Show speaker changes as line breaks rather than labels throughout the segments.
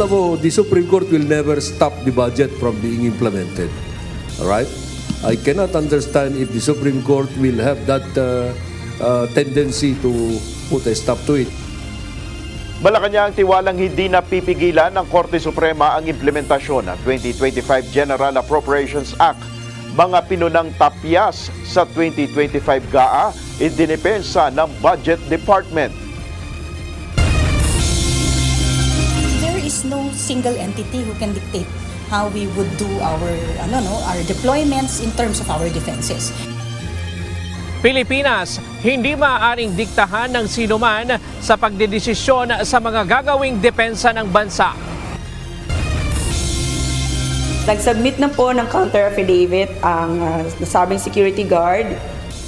alam mo, the Supreme Court will never stop the budget from being implemented. Alright? I cannot understand if the Supreme Court will have that tendency to put a stop to it.
Malacanang tiwalang hindi na pipigilan ng Korte Suprema ang implementasyon ng 2025 General Appropriations Act. Mga pinunang tapyas sa 2025 GAA, idinipensa ng Budget Department.
There is no single entity who can dictate how we would do our deployments in terms of our defenses.
Pilipinas, hindi maaaring diktahan ng sinuman sa pagdedesisyon sa mga gagawing depensa ng bansa.
Nag-submit na po ng counter-affidavit ang nasabing security guard.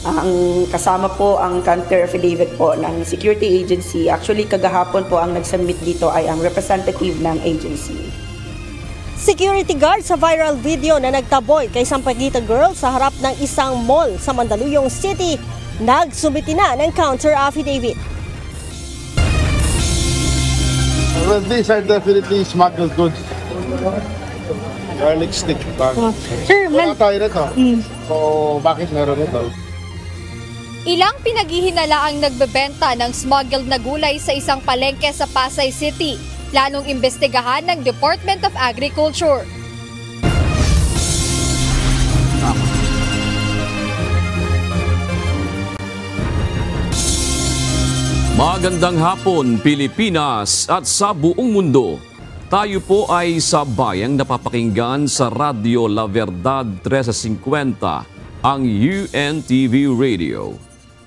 Ang kasama po ang counter-affidavit po ng security agency. Actually, kagahapon po ang nag-submit dito ay ang representative ng agency.
Security guard sa viral video na nagtaboy kay Sampaguita Girl sa harap ng isang mall sa Mandaluyong City, nagsumiti na ng counter-affidavit.
Well, these are definitely smuggled goods. Garlic stick.
Sir,
wala tayo rito. So, bakit meron ito?
Ilang pinaghihinala ang nagbebenta ng smuggled na gulay sa isang palengke sa Pasay City. Planong imbestigahan ng Department of Agriculture.
Magandang hapon, Pilipinas at sa buong mundo. Tayo po ay sa bayang napapakinggan sa Radyo La Verdad 1350, ang UNTV Radio.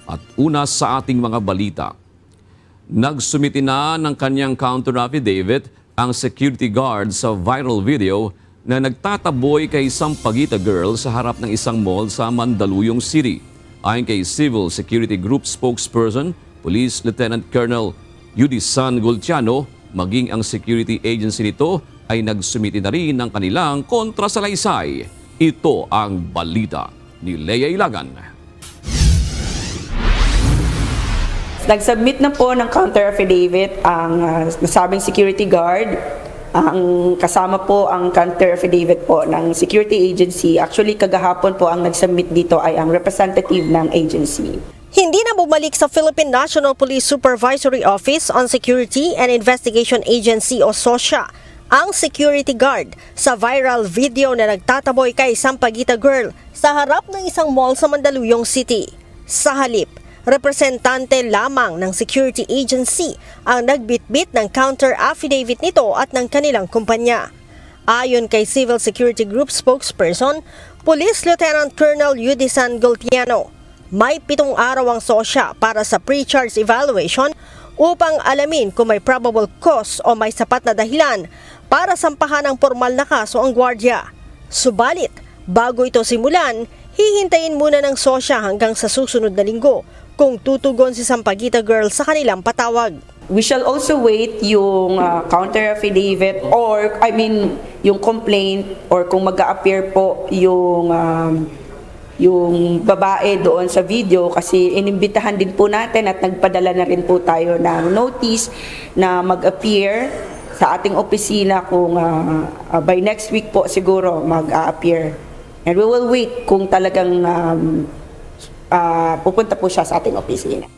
At una sa ating mga balita. Nagsumiti na ng kanyang counter-affidavit ang security guard sa viral video na nagtataboy kay Sampaguita Girl sa harap ng isang mall sa Mandaluyong City. Ayon kay Civil Security Group spokesperson, Police Lieutenant Colonel Yudisan Gultiano, maging ang security agency nito ay nagsumiti na rin ng kanilang kontrasalaysay. Ito ang balita ni Lea Ilagan.
Nag-submit na po ng counter-affidavit ang nasabing security guard. Ang kasama po ang counter-affidavit po ng security agency. Actually, kagahapon po ang nag-submit dito ay ang representative ng agency.
Hindi na bumalik sa Philippine National Police Supervisory Office on Security and Investigation Agency o SOSIA ang security guard sa viral video na nagtataboy kay Sampaguita Girl sa harap ng isang mall sa Mandaluyong City. Sa halip, representante lamang ng security agency ang nagbitbit ng counter-affidavit nito at ng kanilang kumpanya. Ayon kay Civil Security Group spokesperson, Police Lieutenant Colonel Yudisan Gultiano, may 7 araw ang SOSIA para sa pre-charge evaluation upang alamin kung may probable cause o may sapat na dahilan para sampahan ng formal na kaso ang gwardiya. Subalit, bago ito simulan, hihintayin muna ng SOSIA hanggang sa susunod na linggo kung tutugon si Sampaguita Girl sa kanilang patawag.
We shall also wait yung counter-affidavit or yung complaint or kung mag-a-appear po yung babae doon sa video kasi inimbitahan din po natin at nagpadala na rin po tayo ng notice na mag-appear sa ating opisina kung by next week po siguro mag-a-appear. And we will wait kung talagang pupunta po siya sa ating opisina.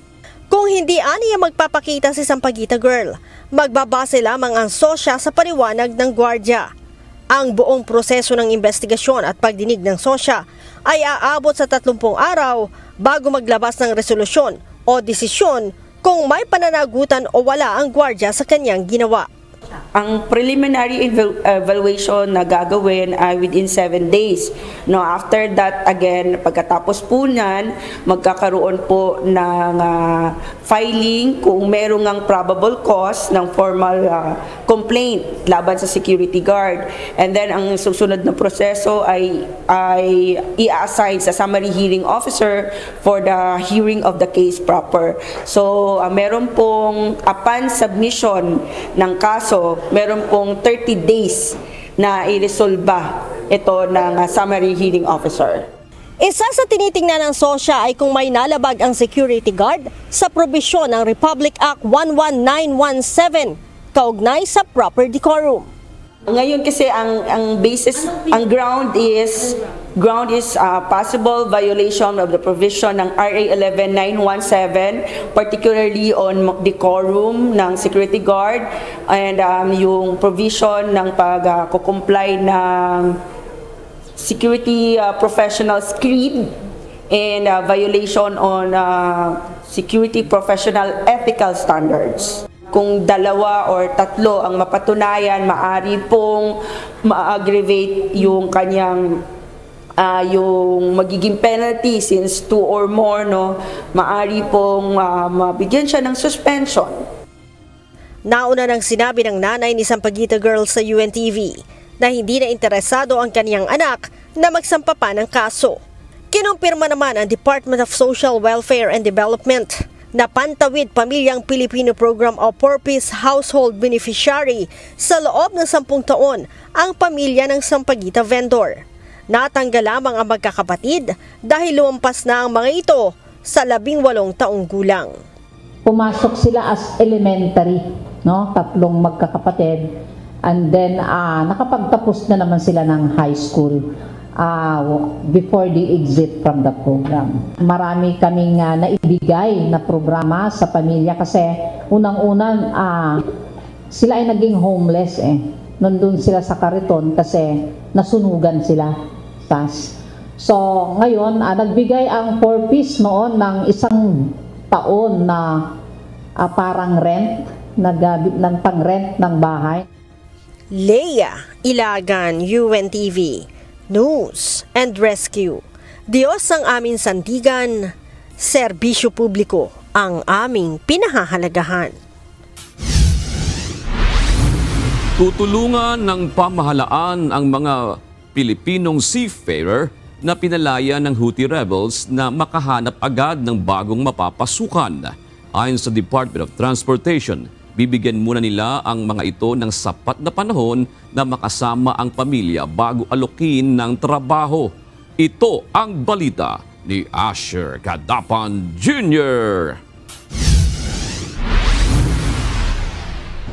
Kung hindi aniya magpapakita si Sampaguita Girl, magbabase lamang ang SOSIA sa paliwanag ng gwardiya. Ang buong proseso ng investigasyon at pagdinig ng SOSIA ay aabot sa 30 araw bago maglabas ng resolusyon o desisyon kung may pananagutan o wala ang gwardiya sa kanyang ginawa.
Ang preliminary evaluation na gagawin ay within 7 days. No, after that, again, pagkatapos po niyan, magkakaroon po ng filing kung merong ang probable cause ng formal complaint laban sa security guard. And then, ang susunod na proseso ay i-assign sa summary hearing officer for the hearing of the case proper. So, meron pong upon submission ng kaso, meron pong 30 days na i-resolba ito ng summary hearing officer.
Isa sa tinitingnan ng SOSIA ay kung may nalabag ang security guard sa probisyon ng Republic Act 11917 kaugnay sa proper decorum.
Ngayon kasi ang basis, ang ground is possible violation of the provision ng RA 11917, particularly on decorum ng security guard and yung provision ng pag-comply ng security professional creed and violation on security professional ethical standards. Kung dalawa or tatlo ang mapatunayan, maari pong ma-aggravate yung kanyang yung magiging penalty since 2 or more, no, maari pong mabigyan siya ng suspension.
Nauna nang sinabi ng nanay ni Sampaguita Girl sa UNTV na hindi na interesado ang kaniyang anak na magsampa pa ng kaso. Kinumpirma naman ang Department of Social Welfare and Development na Pantawid Pamilyang Pilipino Program o Purpose Household Beneficiary sa loob ng 10 taon ang pamilya ng Sampaguita vendor. Natanggal lamang ang magkakapatid dahil lumampas na ang mga ito sa 18 taong gulang.
Pumasok sila as elementary, no? 3 magkakapatid, and then nakapagtapos na naman sila ng high school before the exit from the program. Marami kaming naibigay na programa sa pamilya kasi unang-unang sila ay naging homeless Nandun sila sa kariton kasi nasunugan sila. So ngayon nagbigay ang Purpose noon ng 1 taon na parang rent, ng pang-rent ng bahay.
Leia Ilagan, UNTV News and Rescue. Diyos ang aming sandigan, serbisyo publiko ang aming pinahahalagahan.
Tutulungan ng pamahalaan ang mga Pilipinong seafarer na pinalaya ng Houthi rebels na makahanap agad ng bagong mapapasukan. Ayon sa Department of Transportation, bibigyan muna nila ang mga ito ng sapat na panahon na makasama ang pamilya bago alokin ng trabaho. Ito ang balita ni Asher Cadapan Jr.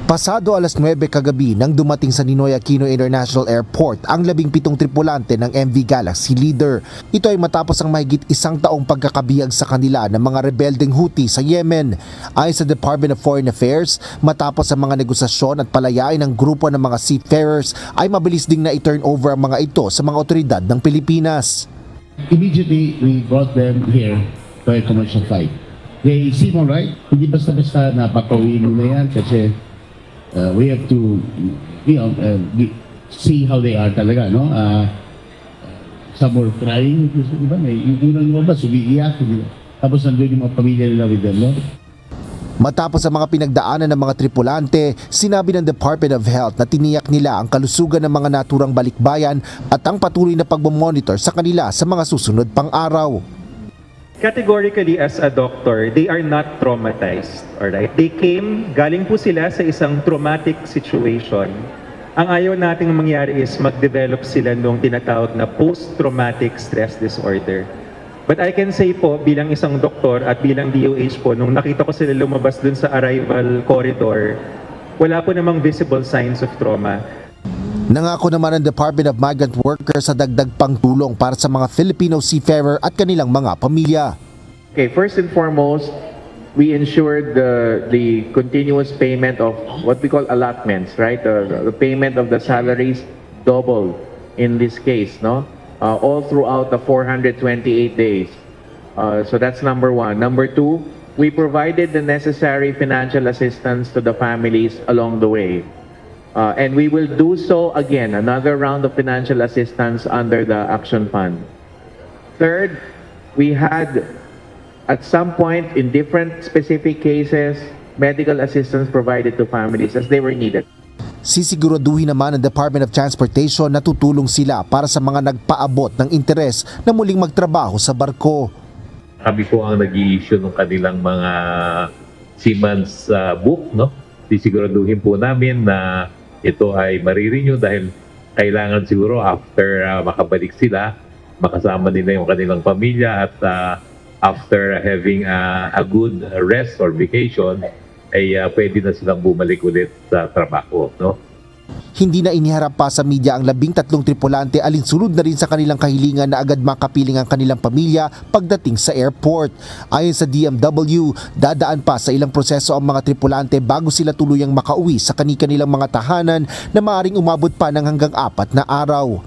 Pasado alas 9 kagabi nang dumating sa Ninoy Aquino International Airport ang 17 tripulante ng MV Galaxy Leader. Ito ay matapos ang mahigit 1 taong pagkakabihag sa kanila ng mga rebeldeng Houthi sa Yemen. Ayon sa Department of Foreign Affairs, matapos ang mga negosasyon at palayain ng grupo ng mga seafarers ay mabilis ding na i-turn over ang mga ito sa mga otoridad ng Pilipinas.
Immediately, we brought them here to a commercial flight. They seem alright. Hindi basta-basta napakawin na yan kasi we have to, see how they are talaga, no? Some were crying, diba? Yung unang lumabas, umiiyak, tapos nandun yung mga pamilya nila with them, no?
Matapos ang mga pinagdaanan ng mga tripulante, sinabi ng Department of Health na tiniyak nila ang kalusugan ng mga naturang balikbayan at ang patuloy na pagmamonitor sa kanila sa mga susunod pang araw.
Categorically, as a doctor, they are not traumatized. Alright? They came, galing po sila sa isang traumatic situation. Ang ayaw nating mangyari is mag-develop sila nung tinatawag na post-traumatic stress disorder. But I can say po, bilang isang doktor at bilang DOH po, nung nakita ko sila lumabas dun sa arrival corridor, wala po namang visible signs of trauma.
Nangako naman ang Department of Migrant Workers sa dagdag pang tulong para sa mga Filipino seafarer at kanilang mga pamilya.
Okay, first and foremost, we ensured the continuous payment of what we call allotments, right? The payment of the salaries doubled in this case, no? All throughout the 428 days. So that's number one. Number two, we provided the necessary financial assistance to the families along the way. And we will do so again, another round of financial assistance under the Action Fund. Third, we had at some point in different specific cases, medical assistance provided to families as they were needed.
Sisiguraduhin naman ng Department of Transportation na tutulong sila para sa mga nagpaabot ng interes na muling magtrabaho sa barko.
Kami po ang nag-i-issue ng kanilang mga seaman's book, no? Sisiguraduhin po namin na ito ay marirenew dahil kailangan siguro after makabalik sila, makasama nila yung kanilang pamilya at after having a good rest or vacation, ay pwede na silang bumalik ulit sa trabaho, no?
Hindi na iniharap pa sa media ang 13 tripulante, alinsunod na rin sa kanilang kahilingan na agad makapiling ang kanilang pamilya pagdating sa airport. Ayon sa DMW, dadaan pa sa ilang proseso ang mga tripulante bago sila tuluyang makauwi sa kanilang mga tahanan na maaaring umabot pa ng hanggang 4 na araw.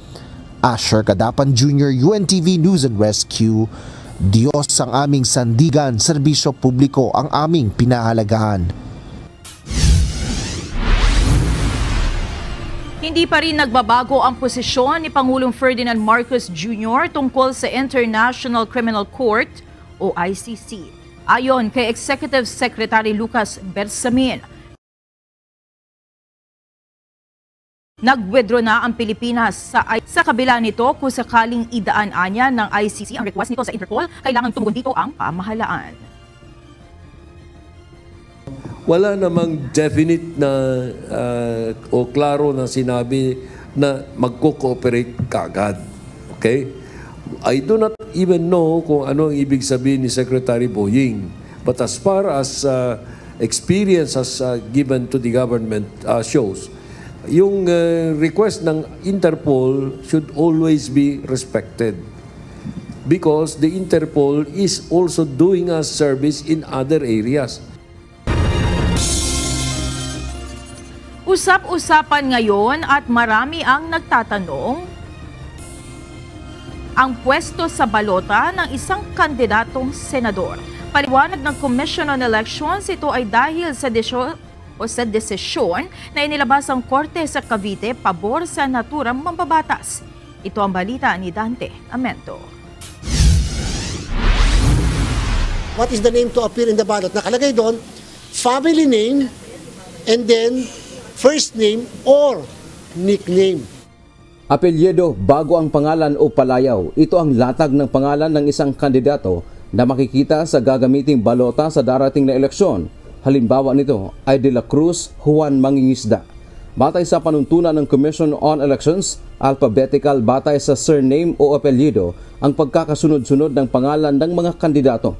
Asher Cadapan Jr., UNTV News and Rescue. Diyos ang aming sandigan, serbisyo publiko ang aming pinahalagahan.
Hindi pa rin nagbabago ang posisyon ni Pangulong Ferdinand Marcos Jr. tungkol sa International Criminal Court o ICC. Ayon kay Executive Secretary Lucas Bersamin, nag-withdraw na ang Pilipinas sa kabila nito kung sakaling idaan-anya ng ICC ang request nito sa Interpol, kailangan tumugon dito ang pamahalaan.
Wala namang definite na o klaro na sinabi na magko-cooperate kagad. Okay? I do not even know kung ano ang ibig sabihin ni Secretary Boying. But as far as experience has given to the government shows, yung request ng Interpol should always be respected. Because the Interpol is also doing us service in other areas.
Usap-usapan ngayon at marami ang nagtatanong ang pwesto sa balota ng isang kandidatong senador. Paliwanag ng Commission on Elections, ito ay dahil sa desisyon na inilabas ang Korte sa Cavite pabor sa naturang mambabatas. Ito ang balita ni Dante Amento.
What is the name to appear in the ballot? Nakalagay doon, family name and then first name or nickname.
Apelyido bago ang pangalan o palayaw. Ito ang latag ng pangalan ng isang kandidato na makikita sa gagamiting balota sa darating na eleksyon. Halimbawa nito ay De La Cruz Juan Mangingisda. Batay sa panuntunan ng Commission on Elections, alphabetical batay sa surname o apelyido ang pagkakasunod-sunod ng pangalan ng mga kandidato.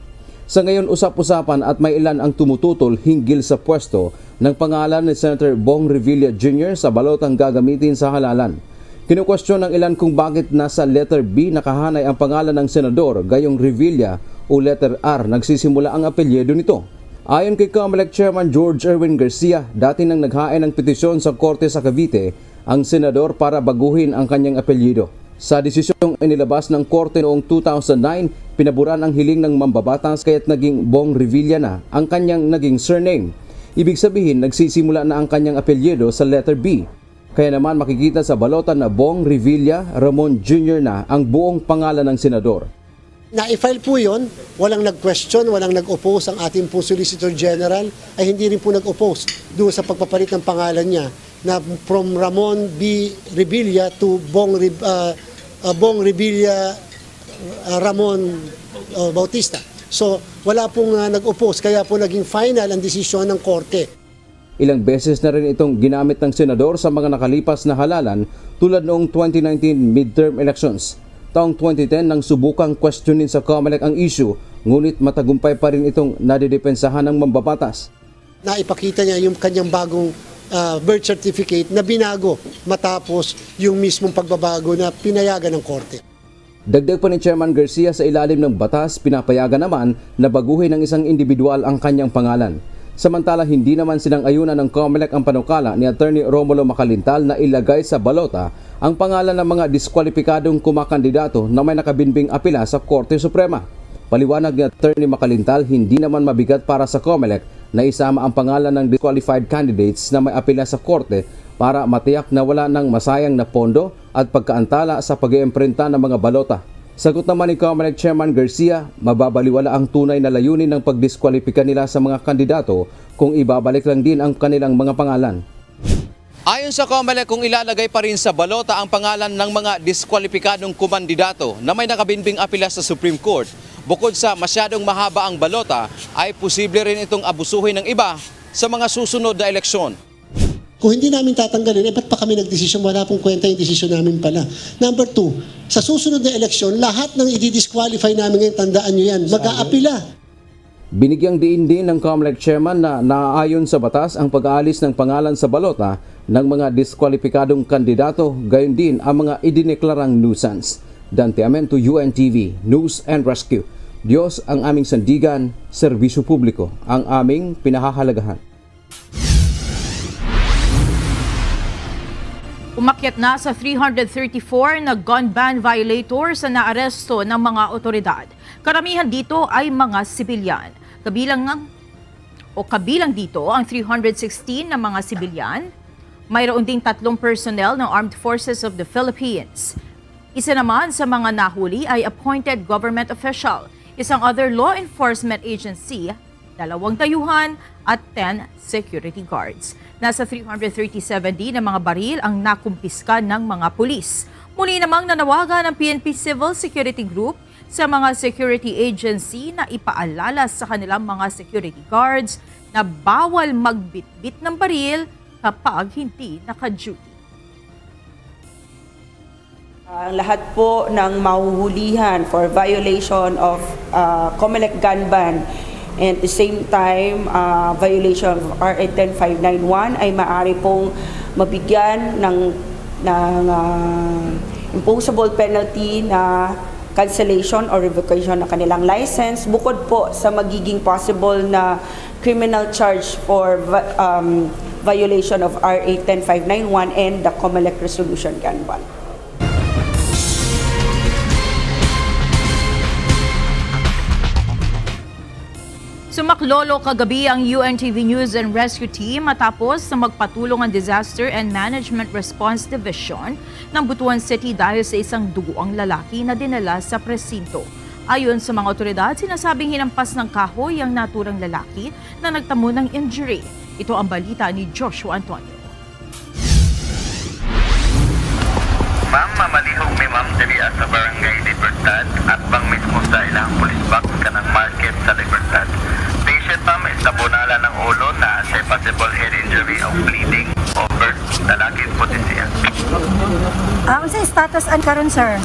Sa ngayon, usap-usapan at may ilan ang tumututol hinggil sa pwesto ng pangalan ni Senator Bong Revilla Jr. sa balotang gagamitin sa halalan. Kinukwestiyon ng ilan kung bakit nasa letter B nakahanay ang pangalan ng senador gayong Revilla o letter R nagsisimula ang apelyido nito. Ayon kay COMELEC Chairman George Erwin Garcia, dati nang naghain ng petisyon sa Korte sa Cavite ang senador para baguhin ang kanyang apelyido. Sa desisyong inilabas ng Korte noong 2009, pinaburan ang hiling ng mambabatas kaya't naging Bong Revilla na ang kanyang naging surname. Ibig sabihin, nagsisimula na ang kanyang apelyido sa letter B. Kaya naman makikita sa balota na Bong Revilla Ramon Jr. na ang buong pangalan ng senador.
Na-file po yun, walang nag-question, walang nag-oppose. Ang ating po Solicitor General ay hindi rin po nag-oppose doon sa pagpapalit ng pangalan niya na from Ramon B. Revilla to Bong Revilla Ramon Bautista. So wala pong nag-oppose, kaya po naging final ang desisyon ng Korte.
Ilang beses na rin itong ginamit ng senador sa mga nakalipas na halalan tulad noong 2019 midterm elections. Taong 2010 nang subukang questionin sa COMELEC ang issue, ngunit matagumpay pa rin itong nadidepensahan ng mambabatas.
Naipakita niya yung kanyang bagong birth certificate na binago matapos yung mismong pagbabago na pinayagan ng Korte.
Dagdag pa ni Chairman Garcia, sa ilalim ng batas, pinapayagan naman na baguhin ng isang individual ang kanyang pangalan. Samantala, hindi naman silang ayunan ng COMELEC ang panukala ni Attorney Romulo Macalintal na ilagay sa balota ang pangalan ng mga diskwalipikadong kumakandidato na may nakabinbing apela sa Korte Suprema. Paliwanag ni Attorney Macalintal, hindi naman mabigat para sa COMELEC na isama ang pangalan ng disqualified candidates na may apela sa Korte para matiyak na wala ng masayang na pondo at pagkaantala sa pag-iimprenta ng mga balota. Sagot naman ni COMELEC Chairman Garcia, mababaliwala ang tunay na layunin ng pagdiskwalipika nila sa mga kandidato kung ibabalik lang din ang kanilang mga pangalan.
Ayon sa COMELEC, kung ilalagay pa rin sa balota ang pangalan ng mga diskwalipikadong kumandidato na may nakabinbing apela sa Supreme Court, bukod sa masyadong mahaba ang balota, ay posible rin itong abusuhin ng iba sa mga susunod na eleksyon.
Kung hindi namin tatanggalin, ba't pa kami nagdesisyon? Wala pong kwenta yung desisyon namin pala. Number 2, sa susunod na eleksyon, lahat ng i-disqualify namin ngayon, tandaan nyo yan, mag-aapila.
Binigyang diin din ng COMELEC chairman na naaayon sa batas ang pag-aalis ng pangalan sa balota ng mga diskwalipikadong kandidato, gayon din ang mga idineklarang nuisance. Dante Amento, UNTV, News and Rescue. Diyos ang aming sandigan, serbisyo publiko ang aming pinahahalagahan.
Umakyat na sa 334 na gun ban violators na naaresto ng mga otoridad. Karamihan dito ay mga sibilyan. Kabilang dito ang 316 na mga sibilyan. Mayroon ding 3 personnel ng Armed Forces of the Philippines. Isa naman sa mga nahuli ay appointed government official, isang other law enforcement agency, 2 tayuhan at 10 security guards. Nasa 337 din na mga baril ang nakumpiska ng mga pulis. Muli namang nanawagan ng PNP Civil Security Group sa mga security agency na ipaalala sa kanilang mga security guards na bawal magbitbit ng baril kapag hindi naka-duty.
Ang lahat po ng mahuhulihan for violation of COMELEC gun ban and at the same time violation of RA 10591 ay maaari pong mabigyan ng imposable penalty na cancellation or revocation ng kanilang license, bukod po sa magiging possible na criminal charge for violation of RA 10591 and the COMELEC Resolution Gun Ban.
Sumaklolo kagabi ang UNTV News and Rescue Team matapos na magpatulong ang Disaster and Management Response Division ng Butuan City dahil sa isang duguang lalaki na dinala sa presinto. Ayon sa mga otoridad, sinasabing hinampas ng kahoy ang naturang lalaki na nagtamo ng injury. Ito ang balita ni Joshua Antonio.
Ma'am, mamalihog may ma'am dali sa Barangay Libertad at bang mismo sa ilang police box ka ng market sa Libertad. Patient ma'am is nabunala ng ulo na sa possible head injury of bleeding over lalaki po din siya.
Ang sa status an karon sir?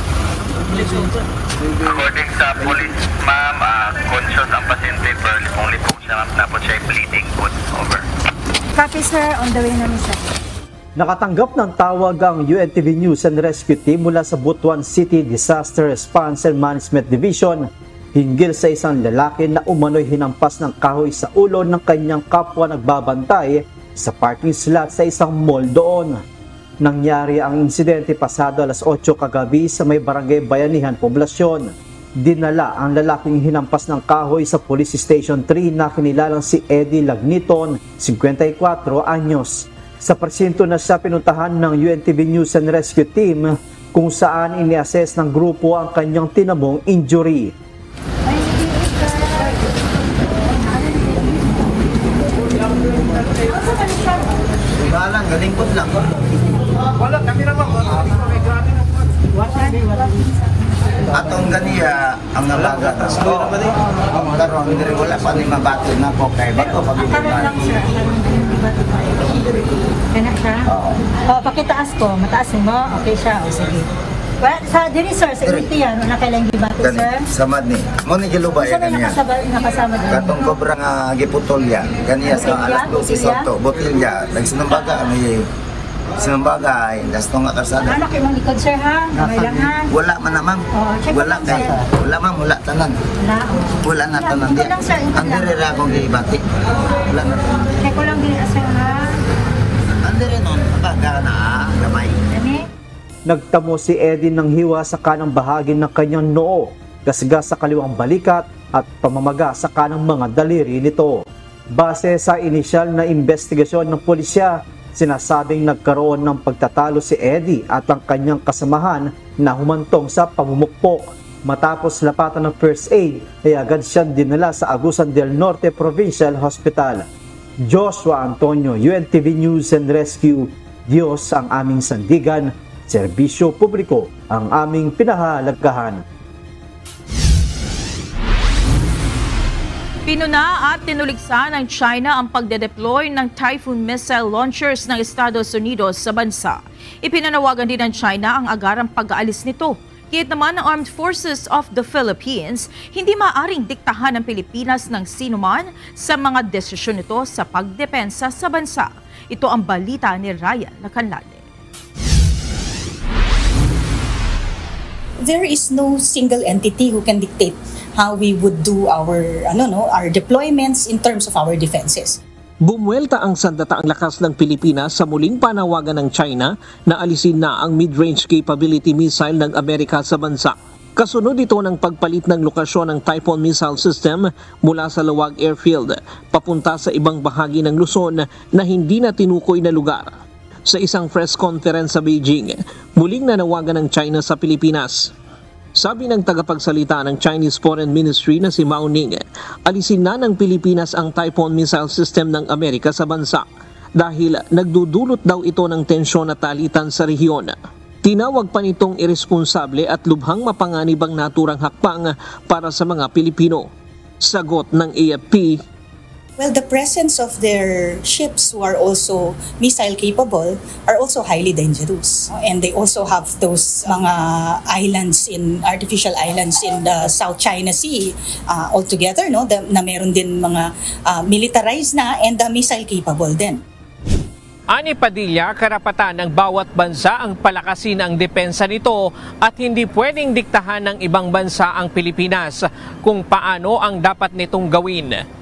According sa police ma'am, conscious ang pasyente pero lipong-lipong siya ma'am, tapos siya bleeding po over.
Copy sir, on the way namin sir.
Nakatanggap ng tawag ang UNTV News and Rescue Team mula sa Butuan City Disaster Response and Management Division hinggil sa isang lalaki na umano'y hinampas ng kahoy sa ulo ng kanyang kapwa nagbabantay sa parking slot sa isang mall doon. Nangyari ang insidente pasado alas 8 kagabi sa may Barangay Bayanihan, Poblasyon. Dinala ang lalaking hinampas ng kahoy sa Police Station 3 na kinilalang si Eddie Lagniton, 54 anyos. Sa presinto na siya pinuntahan ng UNTV News and Rescue Team kung saan ini-assess ng grupo ang kanyang tinamong injury.
Balang, galingkot lang.
Wala, kami naman.
Atong ganiya ang nabagatas ko. Karon diri wala pa ni mabati na ko kay bato pagibigay.
Kana siya? Oh, pakitaas ko, mataas mo. Okay siya, o sige. Well, sa diri sir, sa yan, wala kailang gibati sir.
Samad ni. Mo ni gilubay ganiya.
Nakasama din.
Katong kobra nga giputol ya. Ganiya sa alas 12 Soto, botilya. Nagsinumbaga ni Sinumbaga, das nga karsada.
Ano kayo mong likod sir ha? Kamay lang ha?
Wala man na ma'am. Wala kay. Wala ma'am, wala tanan. Wala na tanan di. Ang dire ra akong gibati. Wala na tanan.
Kaya ko lang din sir ha?
Ang dire nun, baga na gamay.
Nagtamo si Eddie ng hiwa sa kanang bahagi ng kanyang noo, gasgas sa kaliwang balikat at pamamaga sa kanang mga daliri nito. Base sa inisyal na investigasyon ng pulisya, sinasabing nagkaroon ng pagtatalo si Eddie at ang kanyang kasamahan na humantong sa pamumukpok. Matapos lapatan ng first aid, ay agad siyang dinala sa Agusan del Norte Provincial Hospital. Joshua Antonio, UNTV News and Rescue. Diyos ang aming sandigan, serbisyo publiko ang aming pinahalagahan.
Pinuna at tinuligsa ng China ang pagde-deploy ng Typhoon missile launchers ng Estados Unidos sa bansa. Ipinanawagan din ng China ang agarang pag-aalis nito Kahit naman ng Armed Forces of the Philippines, hindi maaaring diktahan ng Pilipinas ng sinuman sa mga desisyon nito sa pagdepensa sa bansa. Ito ang balita ni Ryan Lacanlade.
There is no single entity who can dictate how we would do our deployments in terms of our defenses.
Bumuelta ang sandataang lakas ng Pilipinas sa muling panawagan ng China na alisin na ang mid-range capability missile ng Amerika sa bansa. Kasunod ito ng pagpalit ng lokasyon ng Typhoon missile system mula sa Luwag Airfield papunta sa ibang bahagi ng Luzon na hindi na tinukoy na lugar. Sa isang press conference sa Beijing, muling nanawagan ng China sa Pilipinas. Sabi ng tagapagsalita ng Chinese Foreign Ministry na si Mao Ning, alisin na ng Pilipinas ang Typhoon missile system ng Amerika sa bansa dahil nagdudulot daw ito ng tensyon at talitan sa rehiyon. Tinawag pa nitong irresponsable at lubhang mapanganibang naturang hakbang para sa mga Pilipino. Sagot ng AFP,
well, the presence of their ships who are also missile capable are also highly dangerous. And they also have those mga artificial islands in the South China Sea altogether, no? Na meron din mga militarized na and missile capable din.
Ani Padilla, karapatan ng bawat bansa ang palakasin ang depensa nito at hindi pwedeng diktahan ng ibang bansa ang Pilipinas kung paano ang dapat nitong gawin.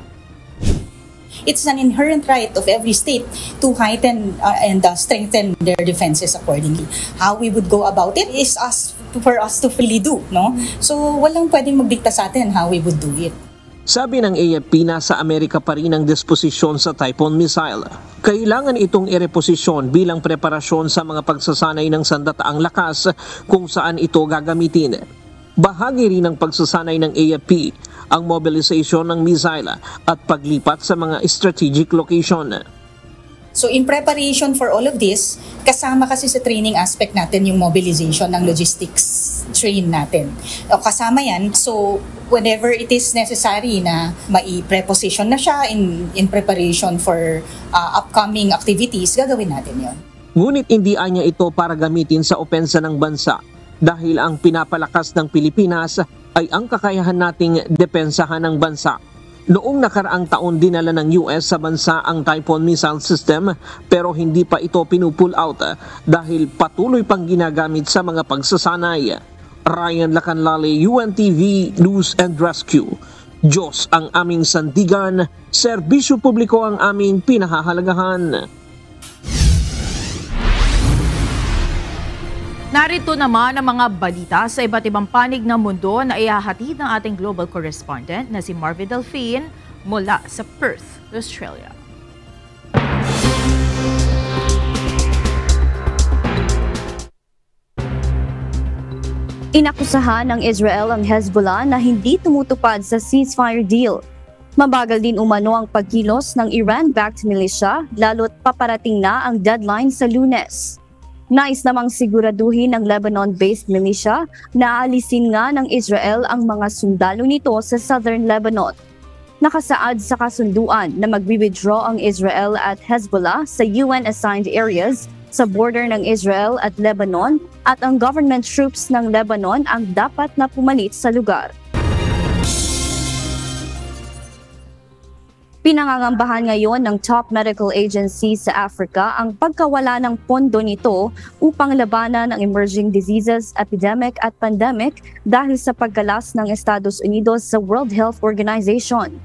It's an inherent right of every state to heighten and strengthen their defenses accordingly. How we would go about it is for us to freely do, no? So walang pwedeng magdikta sa atin how we would do it.
Sabi ng AFP, nasa Amerika pa rin ang disposisyon sa Typhoon missile. Kailangan itong ireposisyon bilang preparasyon sa mga pagsasanay ng sandataang lakas kung saan ito gagamitin. Bahagi rin ng pagsasanay ng AFP ang mobilization ng missile at paglipat sa mga strategic location.
So in preparation for all of this, kasama kasi sa training aspect natin yung mobilization ng logistics train natin. Kasama yan, so whenever it is necessary na mai-preposition na siya in preparation for upcoming activities, gagawin natin yon.
Ngunit hindi anya ito para gamitin sa opensa ng bansa dahil ang pinapalakas ng Pilipinas ay ang kakayahan nating depensahan ng bansa. Noong nakaraang taon dinala ng US sa bansa ang Typhoon missile system pero hindi pa ito pinupull out dahil patuloy pang ginagamit sa mga pagsasanay. Ryan Lacanlale, UNTV News and Rescue. Diyos ang aming sandigan, serbisyo publiko ang aming pinahahalagahan.
Narito naman ang mga balita sa iba't ibang panig ng mundo na ihahatid ng ating global correspondent na si Marvin Delfin mula sa Perth, Australia.
Inakusahan ng Israel ang Hezbollah na hindi tumutupad sa ceasefire deal. Mabagal din umano ang pagkilos ng Iran-backed militia lalo't paparating na ang deadline sa Lunes. Nais namang siguraduhin ng Lebanon-based militia na aalisin nga ng Israel ang mga sundalo nito sa southern Lebanon. Nakasaad sa kasunduan na magwi-withdraw ang Israel at Hezbollah sa UN-assigned areas sa border ng Israel at Lebanon at ang government troops ng Lebanon ang dapat na pumalit sa lugar. Pinangangambahan ngayon ng top medical agency sa Africa ang pagkawala ng pondo nito upang labanan ang emerging diseases, epidemic at pandemic dahil sa pagkalas ng Estados Unidos sa World Health Organization.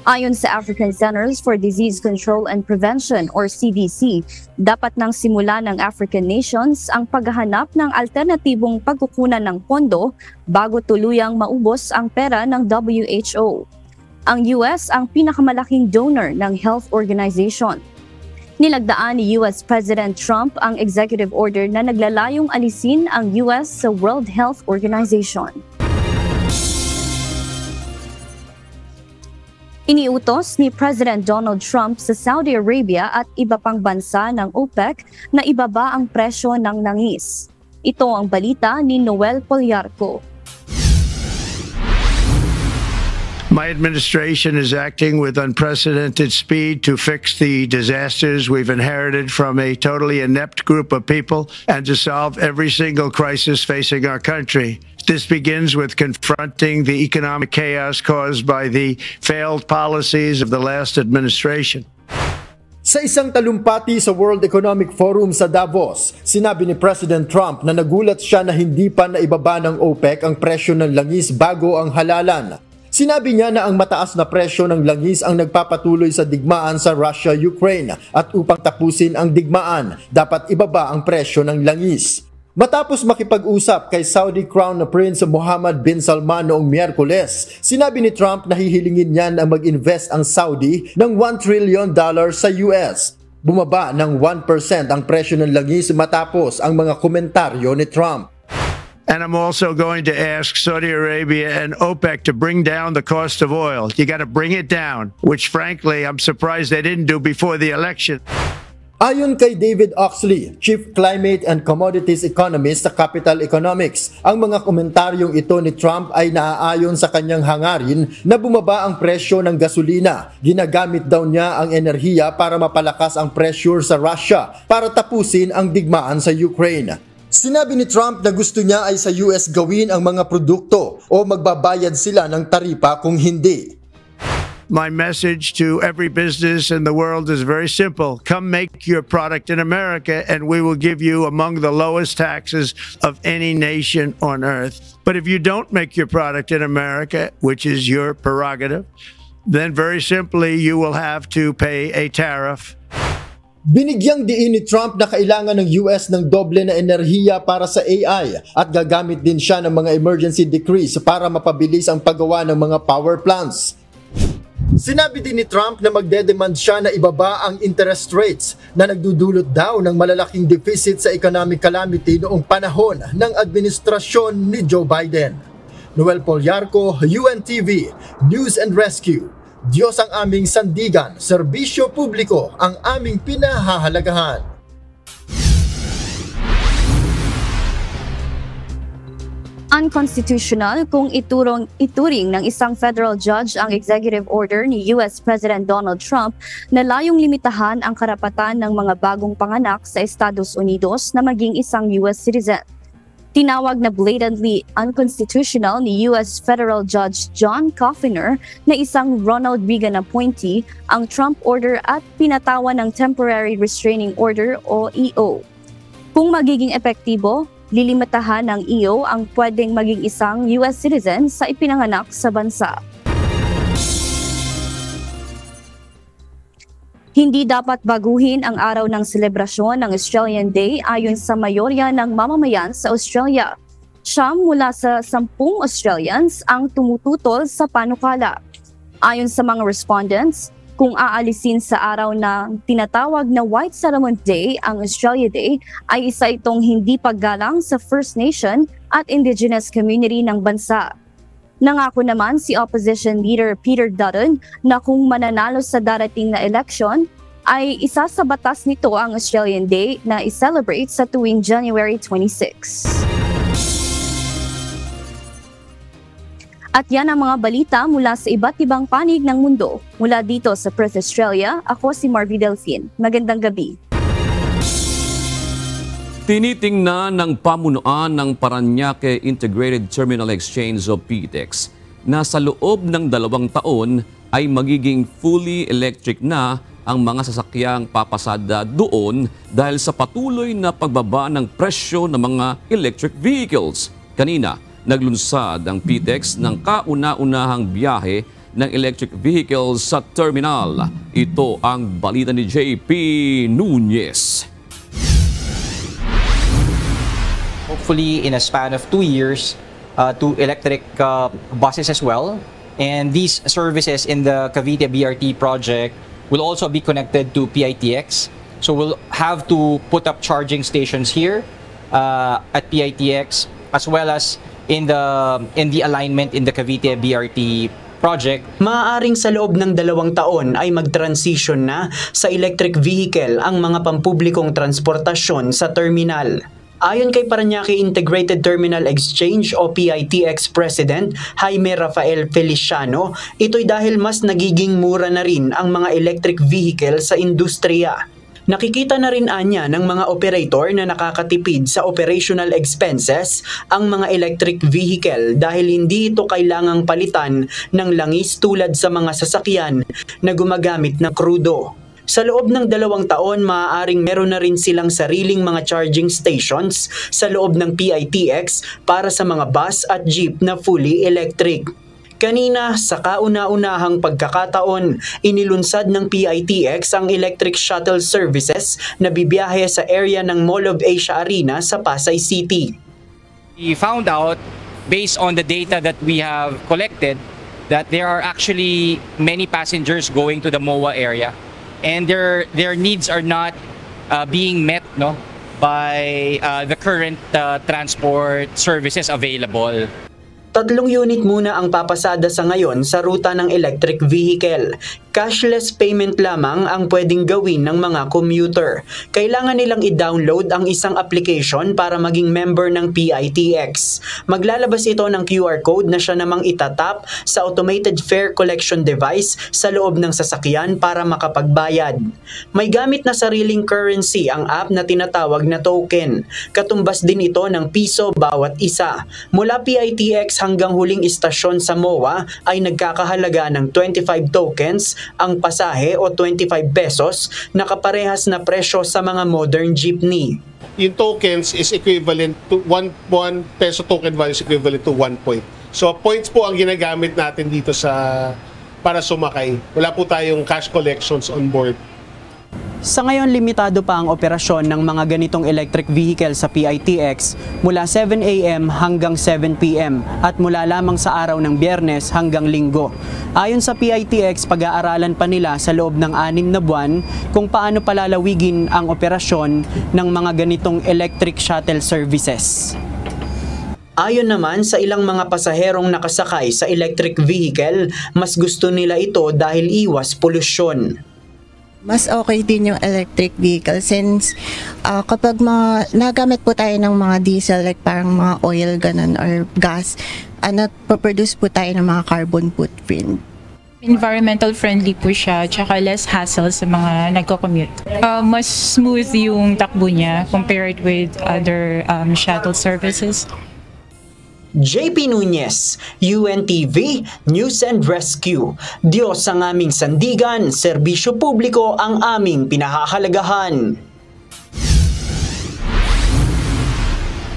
Ayon sa African Centers for Disease Control and Prevention or CDC, dapat nang simula ng African nations ang paghahanap ng alternatibong pagkukunan ng pondo bago tuluyang maubos ang pera ng WHO. Ang US ang pinakamalaking donor ng health organization. Nilagdaan ni US President Trump ang executive order na naglalayong alisin ang US sa World Health Organization. Iniutos ni President Donald Trump sa Saudi Arabia at iba pang bansa ng OPEC na ibaba ang presyo ng langis. Ito ang balita ni Noel Poliarco.
My administration is acting with unprecedented speed to fix the disasters we've inherited from a totally inept group of people and to solve every single crisis facing our country. This begins with confronting the economic chaos caused by the failed policies of the last administration.
Sa isang talumpati sa World Economic Forum sa Davos, sinabi ni President Trump na nagulat siya na hindi pa naibaba ng OPEC ang presyo ng langis bago ang halalan. Sinabi niya na ang mataas na presyo ng langis ang nagpapatuloy sa digmaan sa Russia-Ukraine at upang tapusin ang digmaan, dapat ibaba ang presyo ng langis. Matapos makipag-usap kay Saudi Crown Prince Mohammed bin Salman noong Miyerkules, sinabi ni Trump na hihilingin niya na mag-invest ang Saudi ng $1 trillion sa US. Bumaba ng 1% ang presyo ng langis matapos ang mga komentaryo ni Trump.
And I'm also going to ask Saudi Arabia and OPEC to bring down the cost of oil. You got to bring it down, which frankly, I'm surprised they didn't do before the election.
Ayon kay David Oxley, Chief Climate and Commodities Economist sa Capital Economics, ang mga komentaryong ito ni Trump ay naaayon sa kanyang hangarin na bumaba ang presyo ng gasolina. Ginagamit daw niya ang enerhiya para mapalakas ang pressure sa Russia para tapusin ang digmaan sa Ukraine. Sinabi ni Trump na gusto niya ay sa US gawin ang mga produkto o magbabayad sila ng taripa kung hindi.
My message to every business in the world is very simple. Come make your product in America and we will give you among the lowest taxes of any nation on earth. But if you don't make your product in America, which is your prerogative, then very simply you will have to pay a tariff.
Binigyang diin ni Trump na kailangan ng US ng doble na enerhiya para sa AI at gagamit din siya ng mga emergency decrees para mapabilis ang paggawa ng mga power plants. Sinabi din ni Trump na magdedemand siya na ibaba ang interest rates na nagdudulot daw ng malalaking deficit sa economic calamity noong panahon ng administrasyon ni Joe Biden. Noel Polyarco, UNTV, News and Rescue. Diyos ang aming sandigan, serbisyo publiko ang aming pinahahalagahan.
Unconstitutional kung ituring ng isang federal judge ang executive order ni US President Donald Trump na layong limitahan ang karapatan ng mga bagong panganak sa Estados Unidos na maging isang US citizen. Tinawag na blatantly unconstitutional ni US Federal Judge John Coffiner na isang Ronald Reagan appointee ang Trump order at pinatawan ng Temporary Restraining Order o EO. Kung magiging epektibo, lilimitahan ng EO ang pwedeng maging isang US citizen sa ipinanganak sa bansa. Hindi dapat baguhin ang araw ng selebrasyon ng Australian Day ayon sa mayorya ng mamamayan sa Australia. 9 mula sa 10 Australians ang tumututol sa panukala. Ayon sa mga respondents, kung aalisin sa araw na tinatawag na White Settlement Day ang Australia Day, ay isa itong hindi paggalang sa First Nation at Indigenous community ng bansa. Nangako naman si Opposition Leader Peter Dutton na kung mananalo sa darating na eleksyon, ay isa sa batas nito ang Australian Day na i-celebrate sa tuwing January 26. At yan ang mga balita mula sa iba't ibang panig ng mundo. Mula dito sa Perth, Australia, ako si Marvy Delfin. Magandang gabi.
Tinitingnan ng pamunuan ng Parañaque Integrated Terminal Exchange o PTEX na sa loob ng 2 taon ay magiging fully electric na ang mga sasakyang papasada doon dahil sa patuloy na pagbaba ng presyo ng mga electric vehicles. Kanina, naglunsad ang PTEX ng kauna-unahang biyahe ng electric vehicles sa terminal. Ito ang balita ni JP Nunez.
Hopefully in a span of 2 years to electric buses as well. And these services in the Cavite BRT project will also be connected to PITX. So we'll have to put up charging stations here at PITX as well as in the alignment in the Cavite BRT project.
Maaaring sa loob ng 2 taon ay mag-transition na sa electric vehicle ang mga pampublikong transportasyon sa terminal. Ayon kay Parañaque Integrated Terminal Exchange o PITX President Jaime Rafael Feliciano, ito'y dahil mas nagiging mura na rin ang mga electric vehicle sa industriya. Nakikita na rin anya ng mga operator na nakakatipid sa operational expenses ang mga electric vehicle dahil hindi ito kailangang palitan ng langis tulad sa mga sasakyan na gumagamit ng krudo. Sa loob ng 2 taon, maaaring meron na rin silang sariling mga charging stations sa loob ng PITX para sa mga bus at jeep na fully electric. Kanina, sa kauna-unahang pagkakataon, inilunsad ng PITX ang electric shuttle services na bibiyahe sa area ng Mall of Asia Arena sa Pasay City.
We found out, based on the data that we have collected, that there are actually many passengers going to the MOA area, and their needs are not being met by the current transport services available.
3 unit muna ang papasada sa ngayon sa ruta ng electric vehicle. Cashless payment lamang ang pwedeng gawin ng mga commuter. Kailangan nilang i-download ang isang application para maging member ng PITX. Maglalabas ito ng QR code na siya namang itatap sa automated fare collection device sa loob ng sasakyan para makapagbayad. May gamit na sariling currency ang app na tinatawag na token. Katumbas din ito ng piso bawat isa. Mula PITX hanggang huling istasyon sa MOA ay nagkakahalaga ng 25 tokens ang pasahe o 25 pesos na kaparehas na presyo sa mga modern jeepney.
Yung tokens is equivalent to 1 peso token value is equivalent to 1 point. So points po ang ginagamit natin dito para sumakay. Wala po tayong cash collections on board.
Sa ngayon, limitado pa ang operasyon ng mga ganitong electric vehicle sa PITX mula 7 a.m. hanggang 7 p.m. at mula lamang sa araw ng Biyernes hanggang Linggo. Ayon sa PITX, pag-aaralan pa nila sa loob ng 6 na buwan kung paano palalawigin ang operasyon ng mga ganitong electric shuttle services. Ayon naman sa ilang mga pasaherong nakasakay sa electric vehicle, mas gusto nila ito dahil iwas polusyon.
Mas okay din yung electric vehicle since kapag nagamit po tayo ng mga diesel like parang mga oil ganun or gas, produce po tayo ng mga carbon footprint.
Environmental friendly po siya, tsaka less hassle sa mga nagko-commute. Mas smooth yung takbo niya compared with other shuttle services.
JP Nunez, UNTV, News and Rescue. Diyos ang aming sandigan, serbisyo publiko ang aming pinahahalagahan.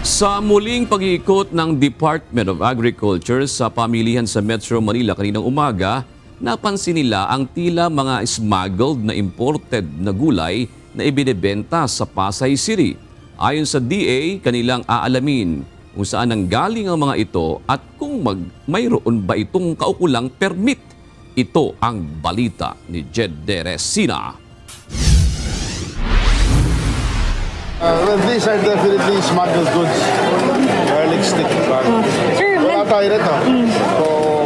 Sa muling pag-iikot ng Department of Agriculture sa pamilihan sa Metro Manila kaninang umaga, napansin nila ang tila mga smuggled na imported na gulay na ibinebenta sa Pasay City. Ayon sa DA, kanilang aalamin kung saan nanggaling ang mga ito at kung mayroon ba itong kaukulang permit. Ito ang balita ni Jed Deresina.
These are definitely smuggled goods. Garlic stick. Wala tayo rito. So,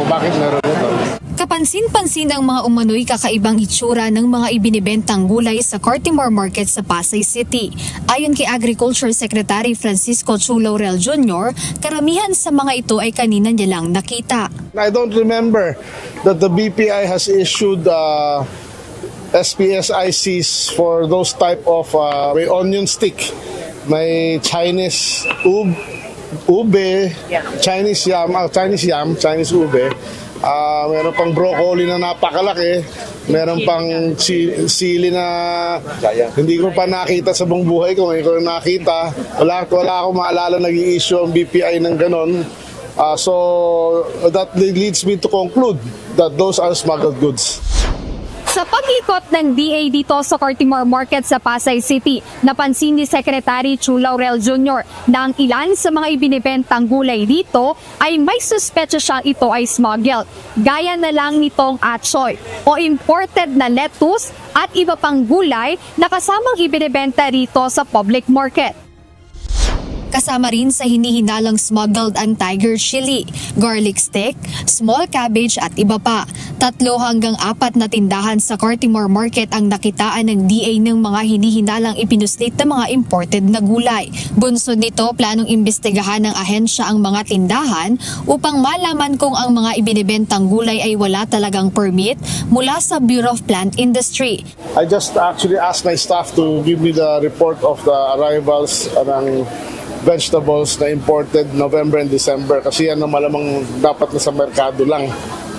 bakit meron rito?
Kapansin-pansin ang mga umano'y kakaibang itsura ng mga ibinibentang gulay sa Cartimore Market sa Pasay City. Ayon kay Agriculture Secretary Francisco Chu Laurel Jr., karamihan sa mga ito ay kanina niya lang nakita.
I don't remember that the BPI has issued SPS ICs for those type of may onion stick, may Chinese ube, Chinese ube. Meron pang broccoli na napakalaki, meron pang sili na hindi ko pa nakita sa buong buhay ko. Ngayon ko nakita, wala akong maalala nag-i-issue ang BPI ng ganon. So that leads me to conclude that those are smuggled goods.
Sa pag-ikot ng DA dito sa Cartimore Market sa Pasay City, napansin ni Secretary Chu Laurel Jr. na ang ilan sa mga ibinibentang gulay dito ay may suspetsya siyang ito ay smuggled. Gaya na lang nitong atsoy o imported na lettuce at iba pang gulay na kasamang ibinibenta rito sa public market. Kasama rin sa hinihinalang smuggled ang tiger chili, garlic stick, small cabbage at iba pa. 3 hanggang 4 na tindahan sa Cartimore Market ang nakitaan ng DA ng mga hinihinalang ipinuslit na mga imported na gulay. Bunsod nito, planong imbestigahan ng ahensya ang mga tindahan upang malaman kung ang mga ibinibentang gulay ay wala talagang permit mula sa Bureau of Plant Industry.
I just actually asked my staff to give me the report of the arrivals ng vegetables na imported November and December kasi yan ang malamang dapat na sa merkado lang.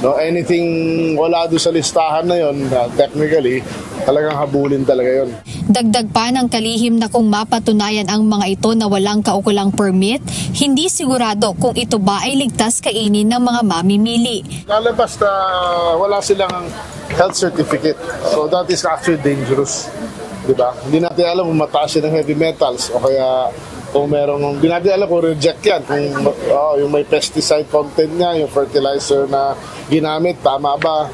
No, anything wala doon sa listahan na yon, technically, talagang habulin talaga yon.
Dagdag pa ng kalihim na kung mapatunayan ang mga ito na walang kaukulang permit, hindi sigurado kung ito ba ay ligtas kainin ng mga mamimili.
Lalabas na wala silang health certificate, so that is actually dangerous. Diba? Hindi natin alam kung mataas yan ng heavy metals o kaya kung merong, hindi natin alam kung reject yan, kung yung may pesticide content niya, yung fertilizer na ginamit, tama ba,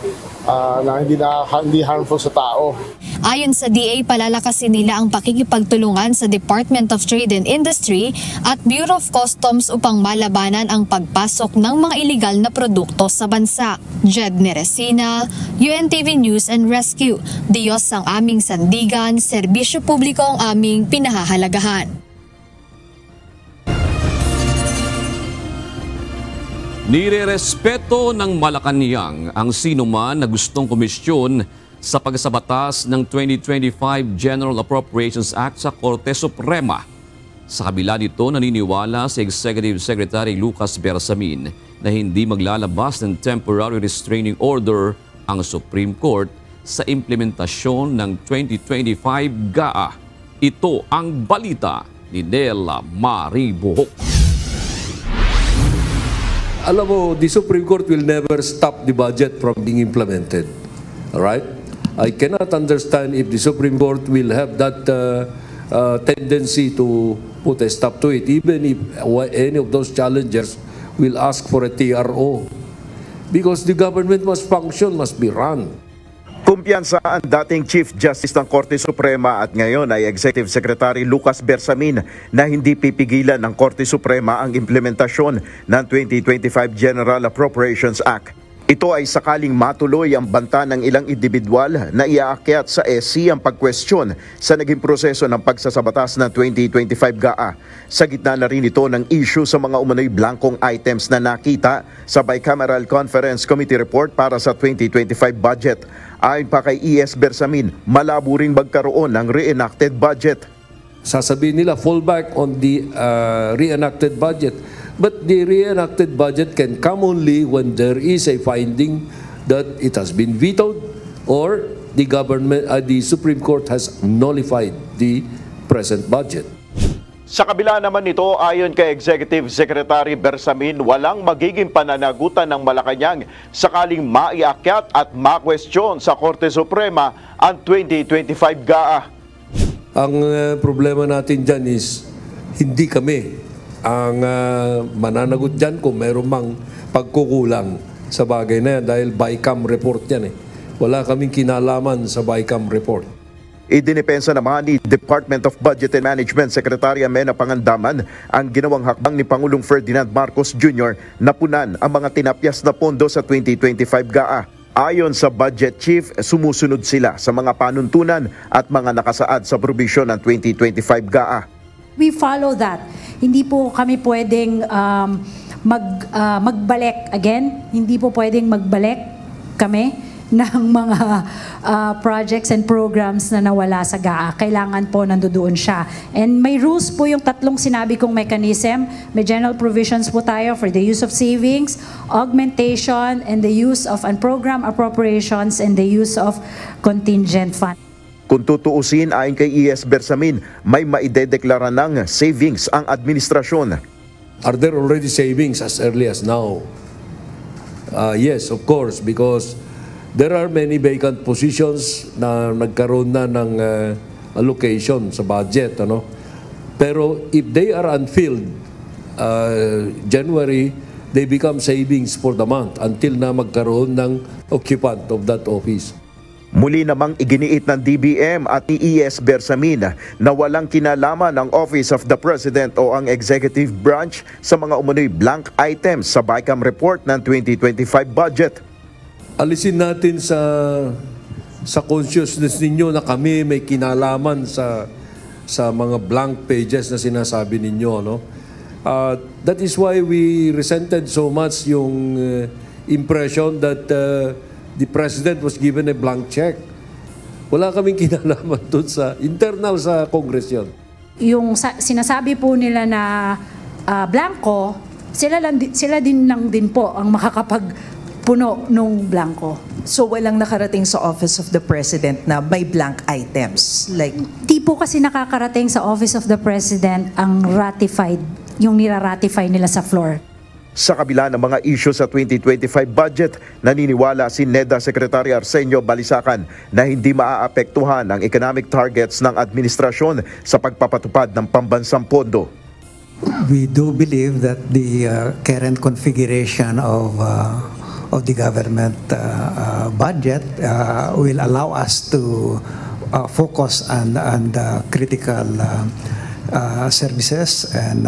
na hindi harmful sa tao.
Ayon sa DA, palalakasin nila ang pakikipagtulungan sa Department of Trade and Industry at Bureau of Customs upang malabanan ang pagpasok ng mga iligal na produkto sa bansa. Jed Neresina, UNTV News and Rescue. Diyos ang aming sandigan, serbisyo publiko ang aming pinahahalagahan.
Nirerespeto ng Malacanang ang sinuman na gustong komisyon sa pagsabatas ng 2025 General Appropriations Act sa Korte Suprema. Sa kabila nito, naniniwala si Executive Secretary Lucas Bersamin na hindi maglalabas ng temporary restraining order ang Supreme Court sa implementasyon ng 2025 GAA. Ito ang balita ni Nela Maribuhok.
Alam mo, the Supreme Court will never stop the budget from being implemented. All right? I cannot understand if the Supreme Court will have that tendency to put a stop to it, even if any of those challengers will ask for a TRO. Because the government must function, must be run.
Kumpiyansa ang dating Chief Justice ng Korte Suprema at ngayon ay Executive Secretary Lucas Bersamin na hindi pipigilan ng Korte Suprema ang implementasyon ng 2025 General Appropriations Act. Ito ay sakaling matuloy ang banta ng ilang individual na iaakyat sa SC ang pagkwestiyon sa naging proseso ng pagsasabatas ng 2025 GAA. Sa gitna na rin ito ng issue sa mga umano'y blankong items na nakita sa Bicameral Conference Committee Report para sa 2025 budget. Ayon pa kay E.S. Bersamin, malabo ring magkaroon ng reenacted budget.
Sasabihin nila fallback on the reenacted budget. But the reenacted budget can come only when there is a finding that it has been vetoed or the government, the Supreme Court has nullified the present budget.
Sa kabila naman nito, ayon kay Executive Secretary Bersamin, walang magiging pananagutan ng Malacanang sakaling maiakyat at makwestiyon sa Korte Suprema ang 2025 GAA.
Ang problema natin dyan is hindi kami ang mananagot dyan kung meron mang pagkukulang sa bagay na yan dahil BICAM report yan eh. Wala kaming kinalaman sa BICAM report.
Idinipensa naman ni Department of Budget and Management Secretary Amena Pangandaman ang ginawang hakbang ni Pangulong Ferdinand Marcos Jr. na punan ang mga tinapyas na pondo sa 2025 GAA. Ayon sa Budget Chief, sumusunod sila sa mga panuntunan at mga nakasaad sa probisyon ng 2025 GAA.
We follow that. Hindi po kami pwedeng magbalik again. Hindi po pwedeng magbalik kami ng mga projects and programs na nawala sa GAA. Kailangan po nandoon siya. And may rules po yung tatlong sinabi kong mechanism. May general provisions po tayo for the use of savings, augmentation, and the use of unprogrammed appropriations, and the use of contingent fund.
Kung tutuusin, ayon kay E.S. Bersamin, may maidedeklara ng savings ang administrasyon.
Are there already savings as early as now? Yes, of course, because there are many vacant positions na nagkaroon na ng allocation sa budget. Ano? Pero if they are unfilled, January, they become savings for the month until na magkaroon ng occupant of that office.
Muli namang iginiit ng DBM at ni E.S. Bersamin na walang kinalaman ang Office of the President o ang Executive Branch sa mga umunoy blank items sa BICAM report ng 2025 budget.
Alisin natin sa consciousness ninyo na kami may kinalaman sa mga blank pages na sinasabi ninyo, no? That is why we resented so much yung impression that the President was given a blank check. Wala kaming kinalaman doon sa internal sa Congress yun.
Yung sinasabi po nila na blanco, sila din lang din po ang makakapagpuno nung blanco.
So walang nakarating sa Office of the President na may blank items? Like,
di po kasi nakakarating sa Office of the President ang ratified, yung nira-ratify nila sa floor.
Sa kabila ng mga issue sa 2025 budget, naniniwala si NEDA Secretary Arsenio Balisacan na hindi maaapektuhan ang economic targets ng administrasyon sa pagpapatupad ng pambansang pondo.
We do believe that the current configuration of the government budget will allow us to focus on critical services and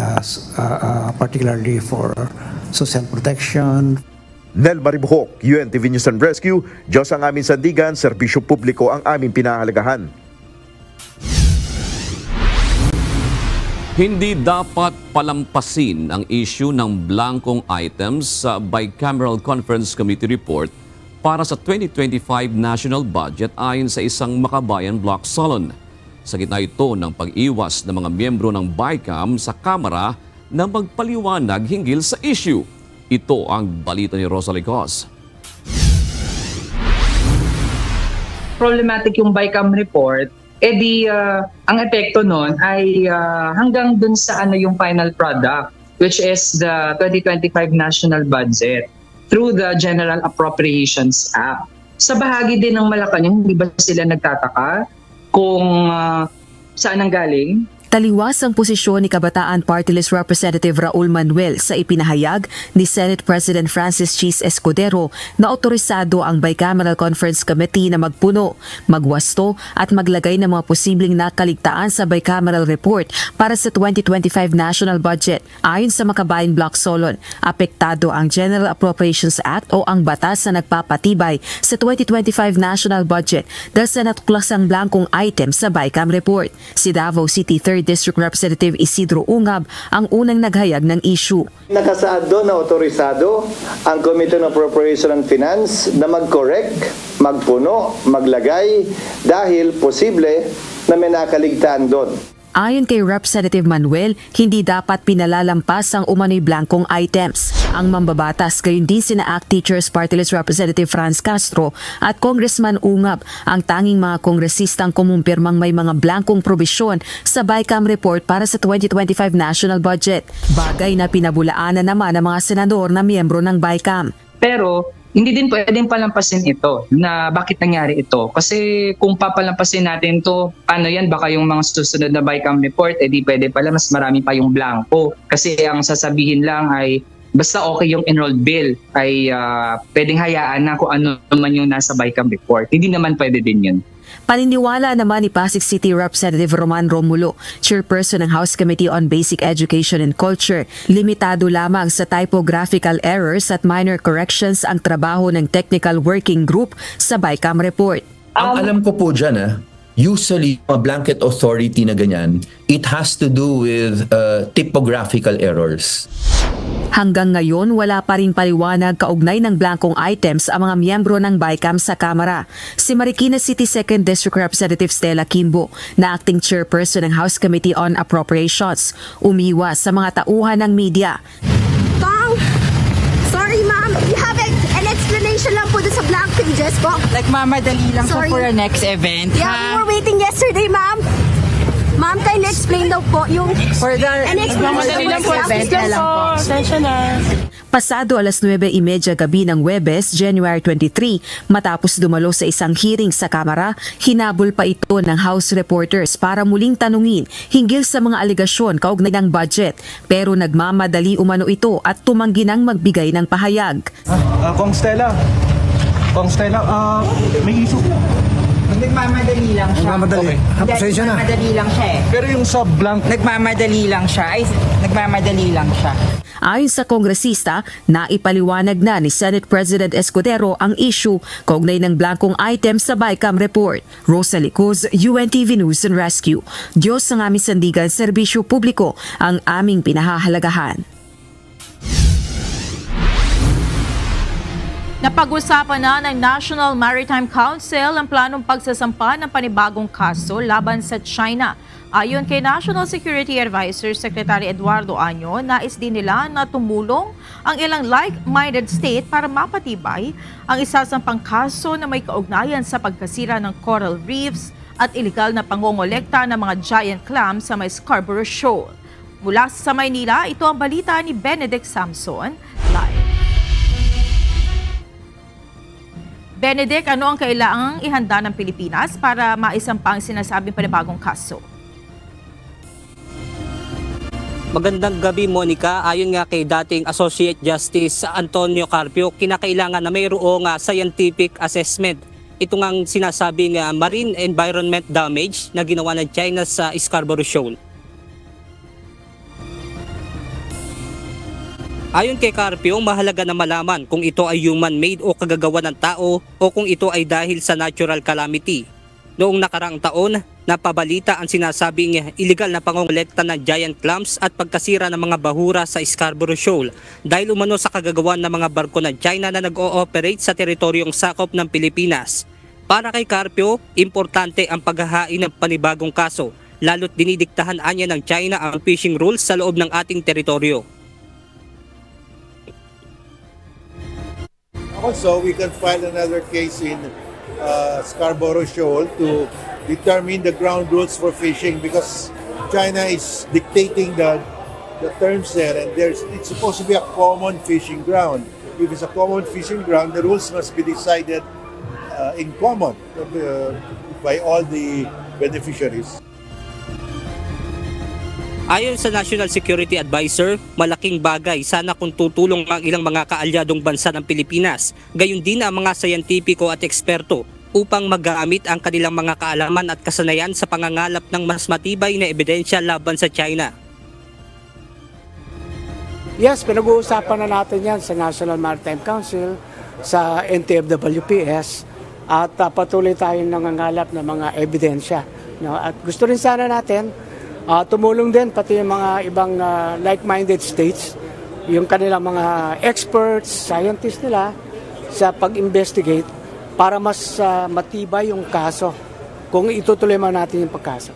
particularly for social protection.
Nel Maribuhok, UNTV News and Rescue, Diyos ang aming sandigan, serbisyo publiko ang aming pinahalagahan.
Hindi dapat palampasin ang issue ng blankong items sa Bicameral Conference Committee report para sa 2025 national budget ayon sa isang Makabayan Block Salon. Sa gitna ito ng pag-iwas ng mga miyembro ng BICAM sa Kamara na magpaliwanag hinggil sa issue. Ito ang balita ni Rosalie Cos.
Problematic yung BICAM report, ang epekto nun ay hanggang dun sa yung final product, which is the 2025 national budget through the General Appropriations Act. Sa bahagi din ng Malacanang, hindi ba sila nagtataka kung saan ang galing?
Taliwas ang posisyon ni Kabataan Party List Representative Raul Manuel sa ipinahayag ni Senate President Francis Chis Escudero na otorisado ang Bicameral Conference Committee na magpuno, magwasto at maglagay ng mga posibleng nakaligtaan sa Bicameral Report para sa 2025 national budget. Ayon sa Makabayan Block Solon, apektado ang General Appropriations Act o ang batas na nagpapatibay sa 2025 national budget dahil sa natuklasang blankong item sa Bicam Report. Si Davao City 3rd District Representative Isidro Ungab ang unang naghayag ng issue.
Nakasaad doon na otorisado ang Committee on Appropriation and Finance na mag-correct, magpuno, maglagay dahil posible na may nakaligtaan doon.
Ayon kay Representative Manuel, hindi dapat pinalalampas ang umano'y blankong items. Ang mambabatas gayon din sina ACT Teachers Party List Representative Franz Castro at Congressman Ungab ang tanging mga kongresistang kumumpirmang may mga blankong probisyon sa Bicam report para sa 2025 national budget. Bagay na pinabulaanan naman ng mga senador na miyembro ng Bicam.
Pero hindi din pwedeng palampasin ito na bakit nangyari ito. Kasi kung papalampasin natin to, paano yan? Baka yung mga susunod na Bicam report, di pwede pala, mas marami pa yung blanco. Kasi ang sasabihin lang ay, basta okay yung enrolled bill, ay pwedeng hayaan na kung ano naman yung nasa Bicam report. Hindi naman pwede din yun.
Paniniwala naman ni Pasig City Representative Roman Romulo, chairperson ng House Committee on Basic Education and Culture, limitado lamang sa typographical errors at minor corrections ang trabaho ng Technical Working Group sa Bicam report.
Ang alam ko po dyan, usually a blanket authority na ganyan, it has to do with typographical errors.
Hanggang ngayon, wala pa ring paliwanag kaugnay ng blankong items ang mga miyembro ng Bicam sa Kamara. Si Marikina City 2nd District Representative Stella Kimbo, na acting chairperson ng House Committee on Appropriations, umiwas sa mga tauhan ng media.
Bang! Sorry ma'am, you have an explanation lang po doon sa blank pages po.
Like mamadali lang po for our next event.
Yeah, we were waiting yesterday ma'am. Ma'am, kindly explain daw po yung
mamadali lang po event na lang po.
Pasado 9:30 gabi ng Huwebes, January 23, matapos dumalo sa isang hearing sa Kamara, hinabol pa ito ng House reporters para muling tanungin hinggil sa mga alegasyon kaugnay ng budget. Pero nagmamadali umano ito at tumanggi nang magbigay ng pahayag.
Kong Stella,
Kung Stella, may issue.
Nagmamadali lang siya.
Nagmamadali. Pasensya na.
Nagmamadali lang siya eh.
Pero yung sa blank...
Nagmamadali lang siya. Nagmamadali lang siya.
Ayon sa kongresista, naipaliwanag na ni Senate President Escudero ang issue kaugnay ng blankong item sa BICAM report. Rosalie Cruz, UNTV News and Rescue. Diyos ang aming sandigan, serbisyo publiko ang aming pinahahalagahan.
Napag-usapan na ng National Maritime Council ang planong pagsasampa ng panibagong kaso laban sa China. Ayon kay National Security Advisor Secretary Eduardo Año, nais din nila na tumulong ang ilang like-minded state para mapatibay ang isasampang kaso na may kaugnayan sa pagkasira ng coral reefs at iligal na pangongolekta ng mga giant clams sa may Scarborough Shoal. Mula sa Maynila, ito ang balita ni Benedict Samson, live. Benedict, ano ang kailangang ihanda ng Pilipinas para maisampa ang sinasabing panibagong kaso?
Magandang gabi, Monica. Ayon nga kay dating Associate Justice Antonio Carpio, kinakailangan na mayroong scientific assessment. Ito ngang sinasabing marine environment damage na ginawa ng China sa Scarborough Shoal. Ayon kay Carpio, mahalaga na malaman kung ito ay human-made o kagagawa ng tao o kung ito ay dahil sa natural calamity. Noong nakaraang taon, napabalita ang sinasabing iligal na pangongolekta ng giant clams at pagkasira ng mga bahura sa Scarborough Shoal dahil umano sa kagagawan ng mga barko ng China na nag-ooperate sa teritoryong sakop ng Pilipinas. Para kay Carpio, importante ang paghahain ng panibagong kaso, lalo't dinidiktahan anya ng China ang fishing rules sa loob ng ating teritoryo.
Also, we can file another case in Scarborough Shoal to determine the ground rules for fishing because China is dictating the terms there, and it's supposed to be a common fishing ground. If it's a common fishing ground, the rules must be decided in common by all the beneficiaries.
Ayon sa National Security Advisor, malaking bagay sana kung tutulong ang ilang mga kaalyadong bansa ng Pilipinas, gayon din ang mga sayantipiko at eksperto upang magamit ang kanilang mga kaalaman at kasanayan sa pangangalap ng mas matibay na ebidensya laban sa China.
Yes, pinag-uusapan na natin yan sa National Maritime Council, sa NTFWPS, at patuloy tayong nangangalap ng mga ebidensya. No? At gusto rin sana natin tumulong din pati yung mga ibang like-minded states, yung kanilang mga experts, scientists nila sa pag-investigate para mas matibay yung kaso kung itutuloy man natin yung pagkaso.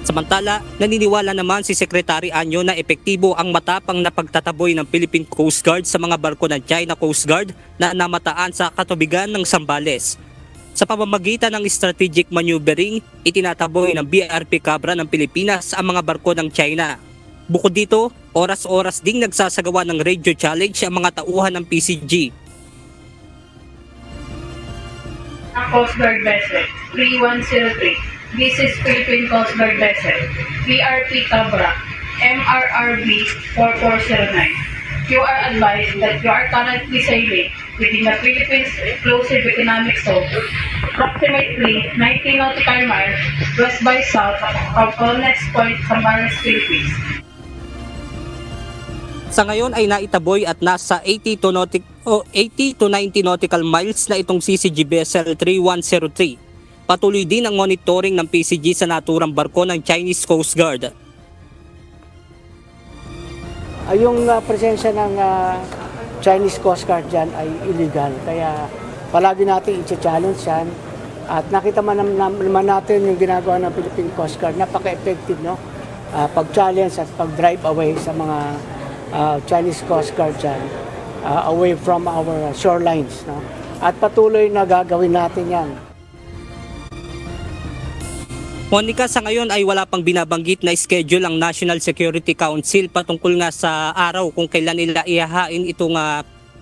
Samantala, naniniwala naman si Secretary Año na epektibo ang matapang na pagtataboy ng Philippine Coast Guard sa mga barko ng China Coast Guard na namataan sa katubigan ng Zambales. Sa pamamagitan ng strategic maneuvering, itinataboy ng BRP Cabra ng Pilipinas ang mga barko ng China. Bukod dito, oras-oras ding nagsasagawa ng radio challenge ang mga tauhan ng PCG.
Coast Guard vessel 3103. This is Philippine Coast Guard vessel BRP Cabra MRRB 4409. You are advised that you are currently sailing within the Philippines Exclusive Economic Zone, approximately 90 nautical miles west by south of Colnes Point, Zambales, Philippines.
Sa ngayon ay naitaboy at nasa 80 to 90 nautical miles na itong CCG vessel 3103. Patuloy din ang monitoring ng PCG sa naturang barko ng Chinese Coast Guard.
Yung presensya ng Chinese Coast Guard dyan ay illegal. Kaya palagi natin i-challenge yan. At nakita naman natin yung ginagawa ng Philippine Coast Guard. Napaka-effective, no? Pag-challenge at pag-drive away sa mga Chinese Coast Guard dyan. Away from our shorelines, no? At patuloy na gagawin natin yan.
Monica, sa ngayon ay wala pang binabanggit na schedule ang National Security Council patungkol nga sa araw kung kailan nila ihahain itong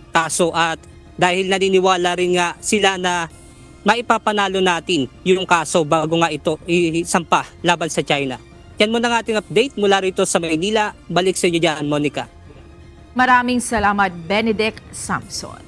kaso, at dahil naniniwala rin nga sila na maipapanalo natin yung kaso bago nga ito isampa laban sa China. Yan muna ang ating update mula rito sa Maynila. Balik sa inyo dyan, Monica.
Maraming salamat, Benedict Samson.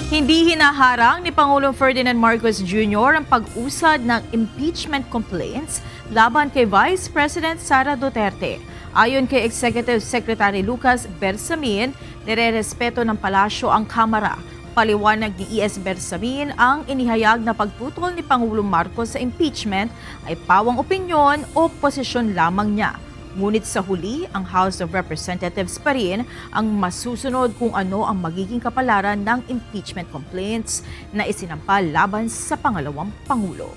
Hindi hinaharang ni Pangulong Ferdinand Marcos Jr. ang pag-usad ng impeachment complaints laban kay Vice President Sara Duterte. Ayon kay Executive Secretary Lucas Bersamin, nire-respeto ng palasyo ang Kamara. Paliwanag ni E.S. Bersamin, ang inihayag na pagtutol ni Pangulong Marcos sa impeachment ay pawang opinyon o posisyon lamang niya. Ngunit sa huli, ang House of Representatives pa rin ang masusunod kung ano ang magiging kapalaran ng impeachment complaints na isinampal laban sa pangalawang Pangulo.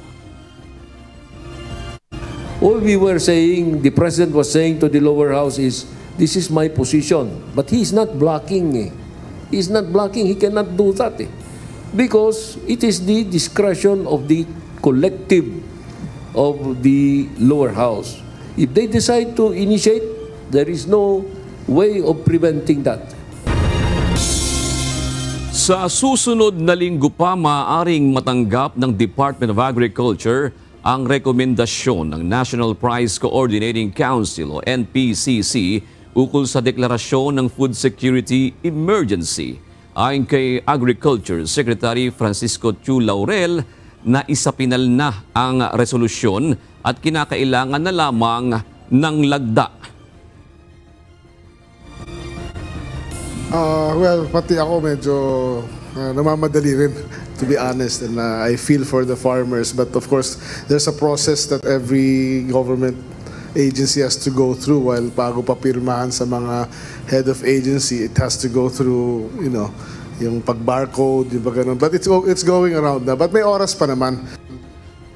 All we were saying, the President was saying to the lower house is, this is my position. But he's not blocking. He's not blocking. He cannot do that. Because it is the discretion of the collective of the lower house. If they decide to initiate, there is no way of preventing that.
Sa susunod na linggo pa, maaaring matanggap ng Department of Agriculture ang rekomendasyon ng National Price Coordinating Council o NPCC ukol sa deklarasyon ng Food Security Emergency. Ayon kay Agriculture Secretary Francisco Chu Laurel, na isapinal na ang resolusyon at kinakailangan na lamang ng lagda.
Well, pati ako medyo namamadali rin, to be honest, and I feel for the farmers. But of course, there's a process that every government agency has to go through. While bago pa pirmahan sa mga head of agency, it has to go through, you know, yung pag-barcode, yung ganun. But it's going around na. But may oras pa naman.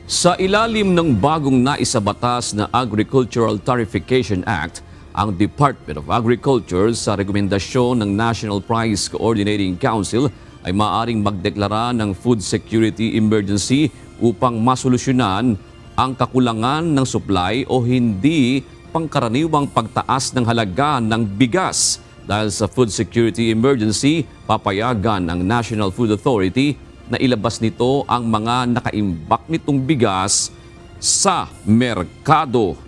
Sa ilalim ng bagong naisabatas na Agricultural Tarification Act, ang Department of Agriculture sa rekomendasyon ng National Price Coordinating Council ay maaaring magdeklara ng food security emergency upang masolusyonan ang kakulangan ng supply o hindi pangkaraniwang pagtaas ng halaga ng bigas. Dahil sa food security emergency, papayagan ng National Food Authority na ilabas nito ang mga nakaimbak nitong bigas sa merkado.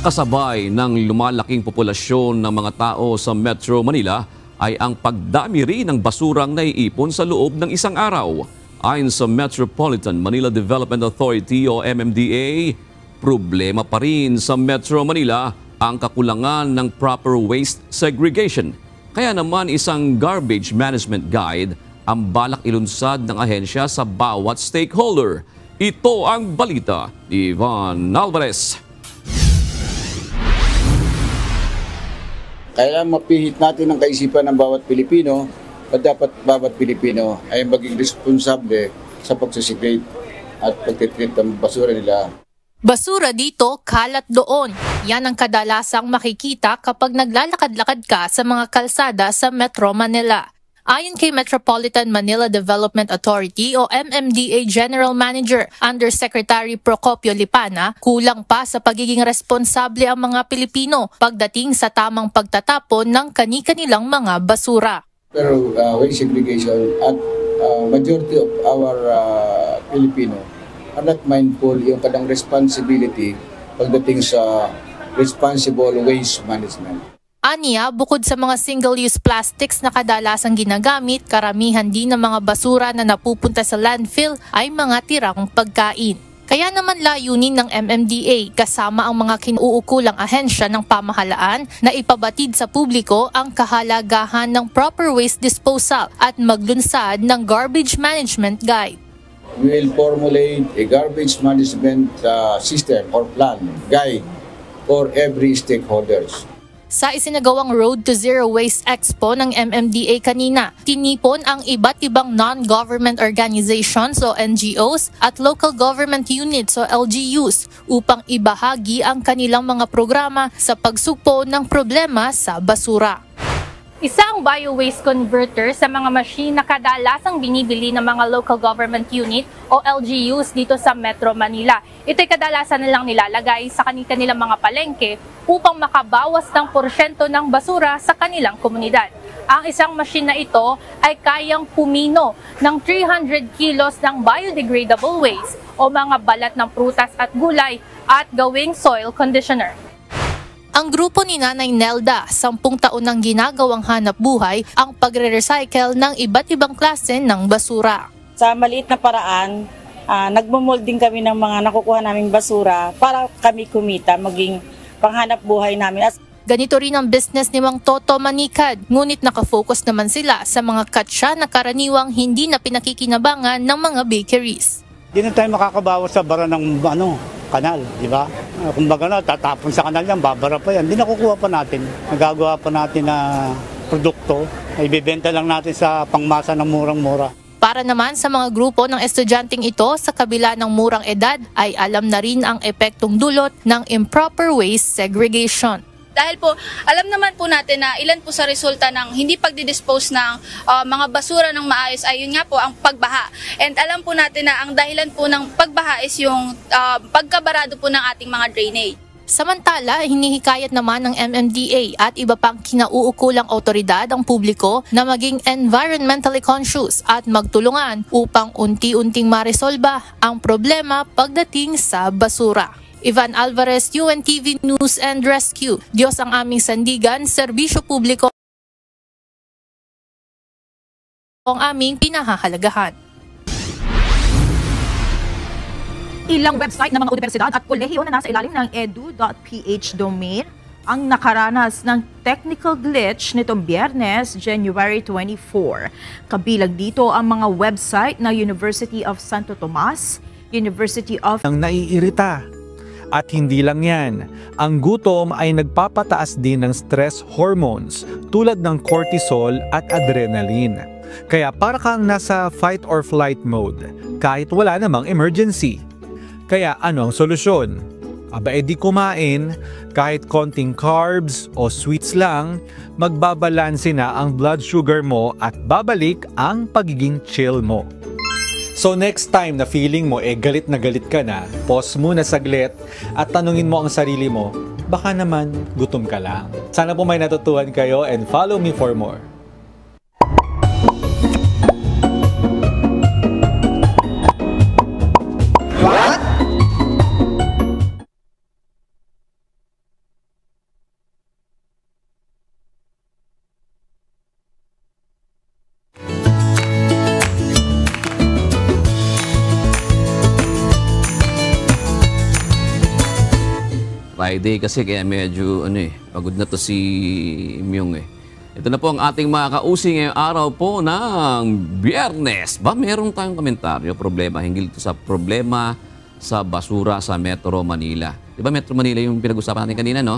Kasabay ng lumalaking populasyon ng mga tao sa Metro Manila ay ang pagdami rin ng basurang naiipon sa loob ng isang araw. Ayon sa Metropolitan Manila Development Authority o MMDA, problema pa rin sa Metro Manila ang kakulangan ng proper waste segregation. Kaya naman isang garbage management guide ang balak ilunsad ng ahensya sa bawat stakeholder. Ito ang balita ni Ivan Alvarez.
Kailangan mapihit natin ang kaisipan ng bawat Pilipino at dapat bawat Pilipino ay maging responsable sa pagsisigate at pagtitreat ng basura nila.
Basura dito, kalat doon. Yan ang kadalasang makikita kapag naglalakad-lakad ka sa mga kalsada sa Metro Manila. Ayon kay Metropolitan Manila Development Authority o MMDA General Manager Undersecretary Procopio Lipana, kulang pa sa pagiging responsable ang mga Pilipino pagdating sa tamang pagtatapon ng kani-kanilang mga basura.
Pero waste segregation at majority of our Filipino are not mindful yung kanilang responsibility pagdating sa responsible waste management.
Aniya, bukod sa mga single-use plastics na kadalasang ginagamit, karamihan din ng mga basura na napupunta sa landfill ay mga tirang pagkain. Kaya naman layunin ng MMDA kasama ang mga kinuukulang ahensya ng pamahalaan na ipabatid sa publiko ang kahalagahan ng proper waste disposal at maglunsad ng garbage management guide.
We will formulate a garbage management system or plan, guide for every stakeholders.
Sa isinagawang Road to Zero Waste Expo ng MMDA kanina, tinipon ang iba't ibang non-government organizations o NGOs at local government units o LGUs upang ibahagi ang kanilang mga programa sa pagsugpo ng problema sa basura. Isang bio-waste converter sa mga machine na kadalasang binibili ng mga local government unit o LGUs dito sa Metro Manila. Ito'y kadalasan nilang nilalagay sa kanilang mga palengke upang makabawas ng porsyento ng basura sa kanilang komunidad. Ang isang machine na ito ay kayang pumino ng 300 kilos ng biodegradable waste o mga balat ng prutas at gulay at gawing soil conditioner. Ang grupo ni Nanay Nelda, 10 taon nang ginagawang hanap buhay ang pagre-recycle ng iba't ibang klase ng basura.
Sa maliit na paraan, nagmumolding kami ng mga nakukuha naming basura para kami kumita, maging panghanap buhay namin.
Ganito rin ang business ni Mang Toto Manikad, ngunit nakafocus naman sila sa mga katsa na karaniwang hindi na pinakikinabangan ng mga bakeries.
Hindi na tayo makakabawas sa bara ng kanal, di ba? Kumbaga na, tatapon sa kanal yan, babara pa yan. Hindi nakukuha pa natin. Nagagawa pa natin na produkto. Ibibenta lang natin sa pangmasa ng murang-mura.
Para naman sa mga grupo ng estudyanteng ito, sa kabila ng murang edad, ay alam na rin ang epektong dulot ng improper waste segregation.
Dahil po, alam naman po natin na ilan po sa resulta ng hindi pagdidispose ng mga basura ng maayos ay yun nga po ang pagbaha. And alam po natin na ang dahilan po ng pagbaha is yung pagkabarado po ng ating mga drainage.
Samantala, hinihikayat naman ng MMDA at iba pang kinauukulang otoridad ang publiko na maging environmentally conscious at magtulungan upang unti-unting maresolba ang problema pagdating sa basura. Ivan Alvarez, UNTV News and Rescue. Diyos ang aming sandigan, serbisyo publiko ang aming pinahahalagahan.
Ilang website ng mga universidad at kolehiyo na nasa ilalim ng edu.ph domain ang nakaranas ng technical glitch nitong Biyernes, January 24. Kabilang dito ang mga website ng University of Santo Tomas, University of...
Ang naiirita. At hindi lang yan, ang gutom ay nagpapataas din ng stress hormones tulad ng cortisol at adrenaline. Kaya para kang nasa fight or flight mode kahit wala namang emergency. Kaya ano ang solusyon? Aba edi kumain, kahit konting carbs o sweets lang, magbabalanse na ang blood sugar mo at babalik ang pagiging chill mo. So next time na feeling mo galit na galit ka na, pause muna saglit at tanungin mo ang sarili mo, baka naman gutom ka lang. Sana po may natutuhan kayo and follow me for more.
What?
Friday kasi kaya medyo pagod na to si Myung Ito na po ang ating mga kausing ngayong araw po ng Biyernes. Meron tayong komentaryo, problema, hinggil ito sa problema sa basura sa Metro Manila. Di ba Metro Manila yung pinag-usapan natin kanina, no?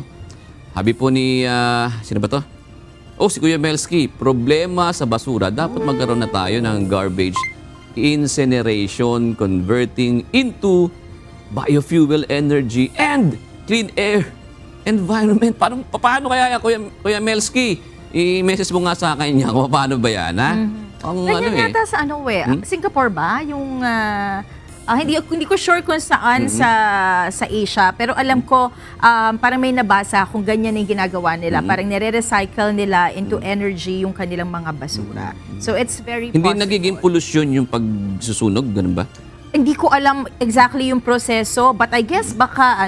Habi po ni, sino ba to? Si Kuya Melski, problema sa basura. Dapat magkaroon na tayo ng garbage incineration, converting into biofuel energy and clean air environment. Paano kaya Kuya Melski? I-message mo nga sa akin niya kung paano ba yan, ha?
Ganyan yata sa Singapore ba? Yung, hindi ko sure kung saan sa Asia, pero alam ko parang may nabasa kung ganyan yung ginagawa nila. Parang nire-recycle nila into energy yung kanilang mga basura. So it's very
Hindi
possible.
nagiging pollution yung pagsusunog, ganun ba?
Hindi ko alam exactly yung proseso, but I guess baka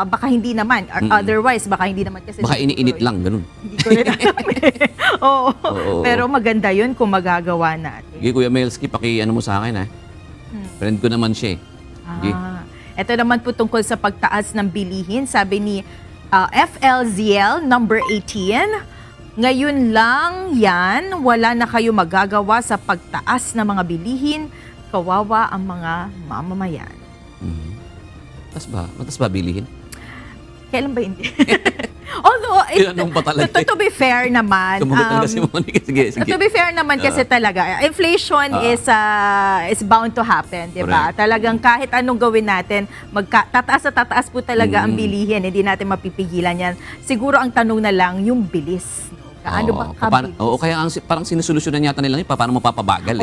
baka hindi naman. Otherwise, baka hindi naman kasi...
Baka iniinit lang, ganun.
Hindi ko rin alam. Oo. Pero maganda yun kung magagawa natin.
Sige, Kuya Melski, paki-ano mo sa akin, ha? Friend ko naman siya,
Ito naman po tungkol sa pagtaas ng bilihin. Sabi ni FLZL number 18, ngayon lang yan, wala na kayo magagawa sa pagtaas ng mga bilihin. Kawawa ang mga mamamayan.
Matas ba bilihin?
Kailan ba hindi? Although, to be fair naman, to be fair naman kasi talaga, inflation is bound to happen, di ba? Talagang kahit anong gawin natin, tataas po talaga ang bilihin, hindi natin mapipigilan yan. Siguro ang tanong na lang, yung bilis. Ano ba kabilis?
Kaya parang sinusolusyonan yata nila paano mapapabagal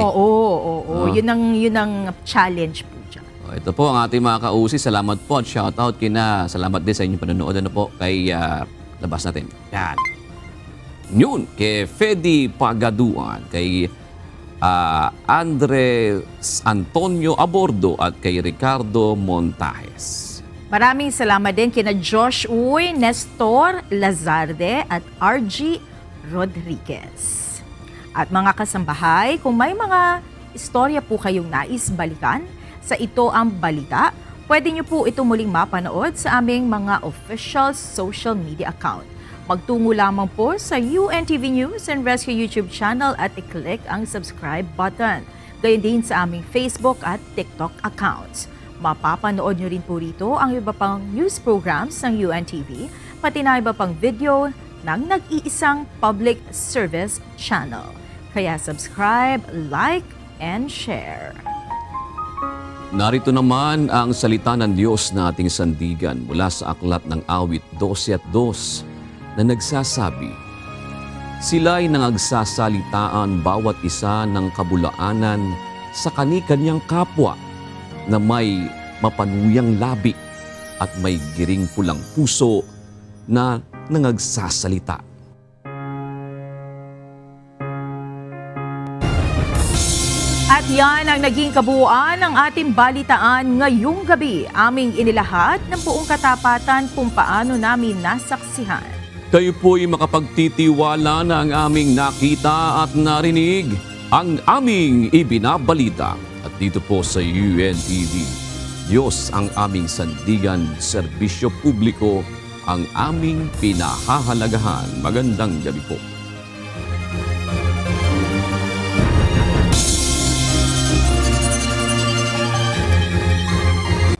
Yun ang challenge po dyan.
Ito po ang ating mga kausi. Salamat po at shoutout salamat din sa inyong panonood. Kay labas natin. Yan. Yun, kay Fedi Pagaduan, kay Andres Antonio Abordo at kay Ricardo Montajes.
Maraming salamat din kina Josh Uy, Nestor Lazarde at RG Rodriguez. At mga kasambahay, kung may mga istorya po kayong nais balikan sa Ito Ang Balita, pwede niyo po ito muling mapanood sa aming mga official social media account. Magtungo lamang po sa UNTV News and Rescue YouTube channel at i-click ang subscribe button. Gayon din sa aming Facebook at TikTok accounts. Mapapanood nyo rin po rito ang iba pang news programs ng UNTV, pati na iba pang video ng nag-iisang public service channel. Kaya subscribe, like, and share.
Narito naman ang salita ng Diyos na ating sandigan mula sa aklat ng Awit 12:2 na nagsasabi, sila'y nangagsasalitaan bawat isa ng kabulaanan sa kani-kanyang kapwa na may mapanuyang labi at may giring pulang puso na nangagsasalita.
At yan ang naging kabuuan ng ating balitaan ngayong gabi. Aming inilahat ng buong katapatan kung paano namin nasaksihan.
Kayo po'y makapagtitiwala na ang aming nakita at narinig, ang aming ibinabalita. At dito po sa UNTV, Diyos ang aming sandigan, serbisyo publiko, ang aming pinahahalagahan. Magandang gabi po.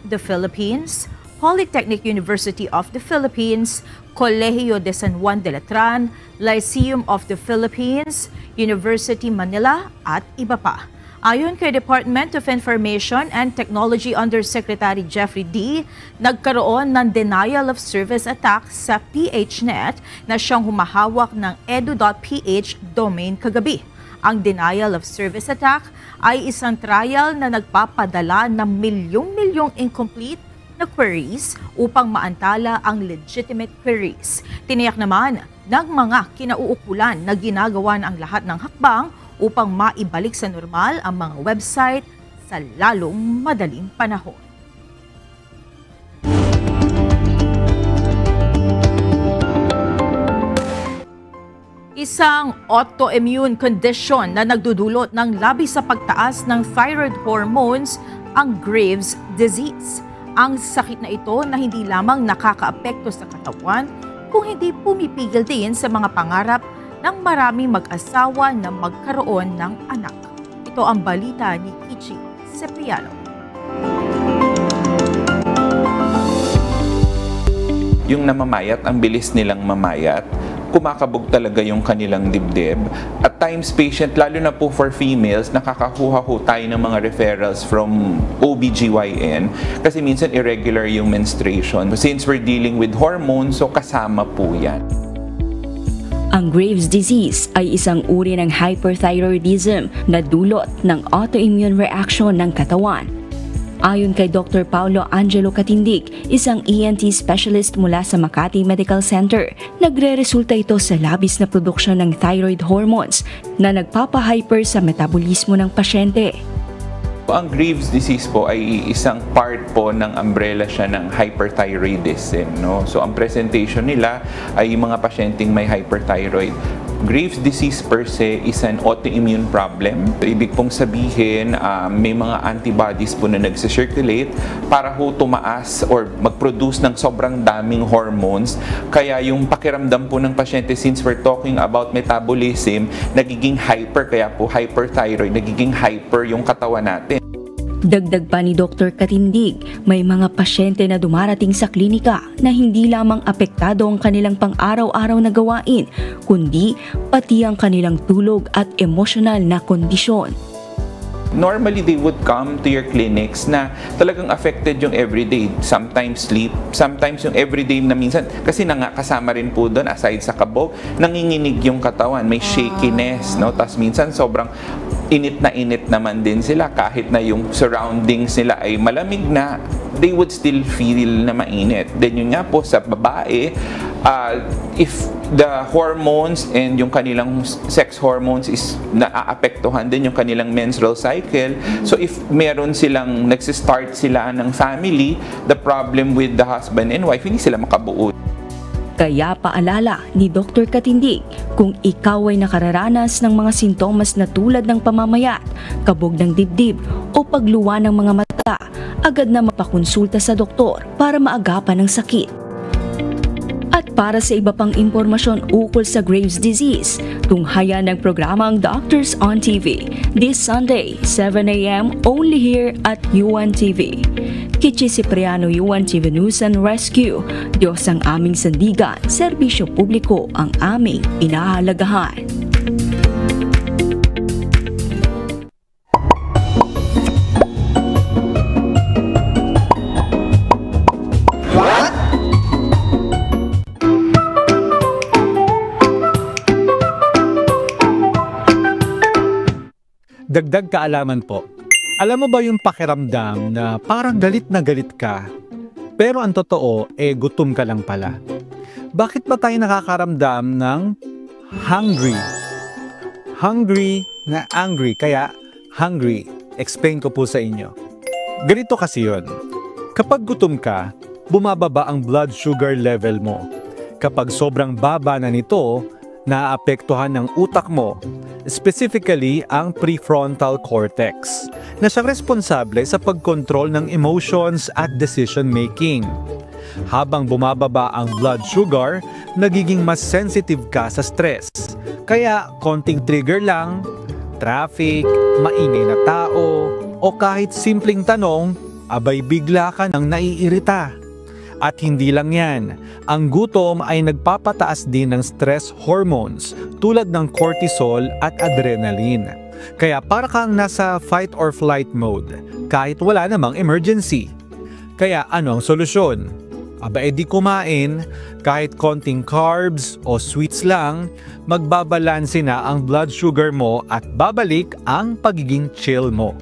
The Philippines, Polytechnic University of the Philippines, Colegio de San Juan de Letran, Lyceum of the Philippines, University Manila at iba pa. Ayon kay Department of Information and Technology Undersecretary Jeffrey D., nagkaroon ng denial of service attack sa PHNet na siyang humahawak ng edu.ph domain kagabi. Ang denial of service attack ay isang trial na nagpapadala ng milyong-milyong incomplete na queries upang maantala ang legitimate queries. Tiniyak naman ng mga kinauukulan na ginagawa ang lahat ng hakbang upang maibalik sa normal ang mga website sa lalong madaling panahon. Isang autoimmune condition na nagdudulot ng labis sa pagtaas ng thyroid hormones ang Graves' disease. Ang sakit na ito na hindi lamang nakakaapekto sa katawan, kung hindi pumipigil din sa mga pangarap ng maraming mag-asawa na magkaroon ng anak. Ito ang balita ni Kichi Cipriano.
Yung namamayat, ang bilis nilang mamayat, kumakabog talaga yung kanilang dibdib. At times patient, lalo na po for females, nakakakuha ho tayo ng mga referrals from OBGYN kasi minsan irregular yung menstruation. Since we're dealing with hormones, so kasama po yan.
Ang Graves' disease ay isang uri ng hyperthyroidism na dulot ng autoimmune reaction ng katawan. Ayon kay Dr. Paulo Angelo Katindig, isang ENT specialist mula sa Makati Medical Center, nagre-resulta ito sa labis na produksyon ng thyroid hormones na nagpapahyper sa metabolismo ng pasyente.
Ang Graves' disease po ay isang part po ng umbrella siya ng hyperthyroidism. No? So ang presentation nila ay mga pasyenteng may hyperthyroid. Graves' disease per se is an autoimmune problem. Ibig pong sabihin, may mga antibodies po na nagsisirculate para ho tumaas or mag-produce ng sobrang daming hormones. Kaya yung pakiramdam po ng pasyente, since we're talking about metabolism, nagiging hyper, kaya po hyperthyroid, nagiging hyper yung katawan natin.
Dagdag pa ni Dr. Katindig, may mga pasyente na dumarating sa klinika na hindi lamang apektado ang kanilang pang-araw-araw na gawain, kundi pati ang kanilang tulog at emosyonal na kondisyon.
Normally, they would come to your clinics na talagang affected yung everyday. Sometimes sleep, sometimes yung everyday na minsan, kasi kasama rin po doon, aside sa kabog, nanginginig yung katawan, may shakiness, no? Tapos minsan sobrang init naman din sila kahit na yung surroundings nila ay malamig na, they would still feel na mainit. Then yun nga po sa babae, if the hormones and yung kanilang sex hormones is naaapektuhan din yung kanilang menstrual cycle. So if meron silang nagsistart sila ng family, the problem with the husband and wife, hindi sila makabuo.
Kaya paalala ni Dr. Katindig, kung ikaw ay nakararanas ng mga sintomas na tulad ng pamamayat, kabog ng dibdib o pagluwa ng mga mata, agad na mapakonsulta sa doktor para maagapan ang sakit. At para sa iba pang impormasyon ukol sa Graves' disease, tunghayan ng programang Doctors on TV this Sunday, 7 a.m. only here at UNTV. Kichi Cipriano, UNTV News and Rescue. Diyos ang aming sandigan, serbisyo publiko ang aming inahalagahan.
Dagdag kaalaman po. Alam mo ba yung pakiramdam na parang galit na galit ka, pero ang totoo, gutom ka lang pala? Bakit ba tayo nakakaramdam ng hungry? Hungry na angry, kaya hungry. Explain ko po sa inyo. Ganito kasi yun. Kapag gutom ka, bumababa ang blood sugar level mo. Kapag sobrang baba na nito, naapektuhan ng utak mo, specifically ang prefrontal cortex, na siyang responsable sa pagkontrol ng emotions at decision-making. Habang bumababa ang blood sugar, nagiging mas sensitive ka sa stress. Kaya konting trigger lang, traffic, maingay na tao, o kahit simpleng tanong, abay bigla ka nang naiirita. At hindi lang yan, ang gutom ay nagpapataas din ng stress hormones tulad ng cortisol at adrenaline. Kaya para kang nasa fight or flight mode kahit wala namang emergency. Kaya ano ang solusyon? Aba edi kumain, kahit konting carbs o sweets lang, magbabalanse na ang blood sugar mo at babalik ang pagiging chill mo.